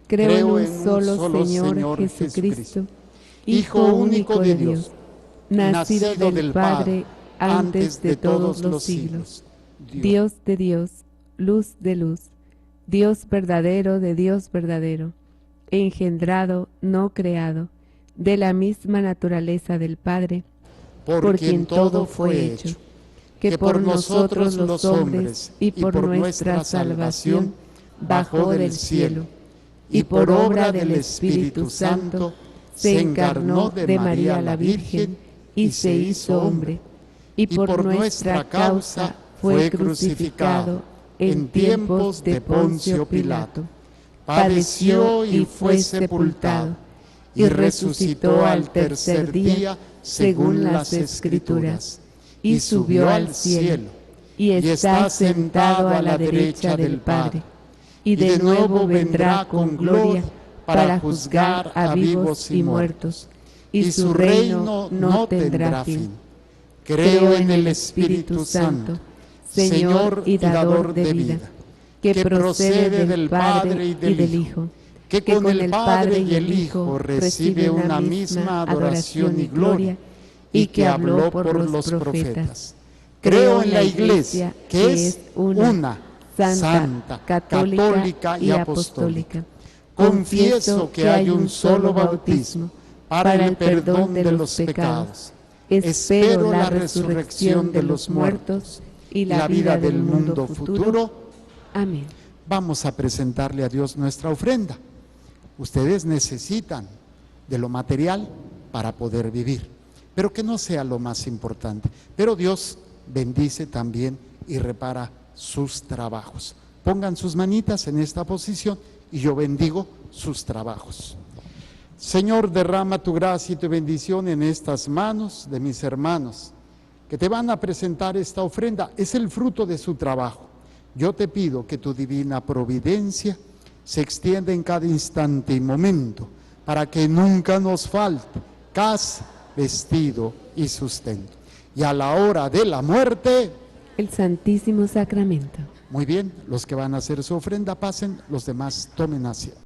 Creo en un solo Señor Jesucristo, Hijo único de Dios, nacido del Padre antes de todos los siglos, Dios de Dios, luz de luz, Dios verdadero de Dios verdadero, engendrado, no creado, de la misma naturaleza del Padre, por quien todo fue hecho, que por nosotros los hombres y por nuestra salvación bajó del cielo, y por obra del Espíritu Santo se encarnó de María la Virgen y se hizo hombre, y por nuestra causa fue crucificado en tiempos de Poncio Pilato, padeció y fue sepultado, y resucitó al tercer día según las Escrituras, y subió al cielo, y está sentado a la derecha del Padre, y de nuevo vendrá con gloria para juzgar a vivos y muertos, y su reino no tendrá fin. Creo en el Espíritu Santo, Señor y dador de vida, que procede del Padre y del Hijo, que con el Padre y el Hijo recibe una misma adoración y gloria, y que habló por los profetas. Creo en la Iglesia, que es una, santa, católica y apostólica. Confieso que hay un solo bautismo para el perdón de los pecados. Espero la resurrección de los muertos y la vida del mundo futuro. Amén. Vamos a presentarle a Dios nuestra ofrenda. Ustedes necesitan de lo material para poder vivir, pero que no sea lo más importante. Pero Dios bendice también y repara sus trabajos. Pongan sus manitas en esta posición y yo bendigo sus trabajos. Señor, derrama tu gracia y tu bendición en estas manos de mis hermanos que te van a presentar esta ofrenda. Es el fruto de su trabajo. Yo te pido que tu divina providencia se extienda en cada instante y momento para que nunca nos falte casa, vestido y sustento. Y a la hora de la muerte, el Santísimo Sacramento. Muy bien, los que van a hacer su ofrenda pasen, los demás tomen asiento.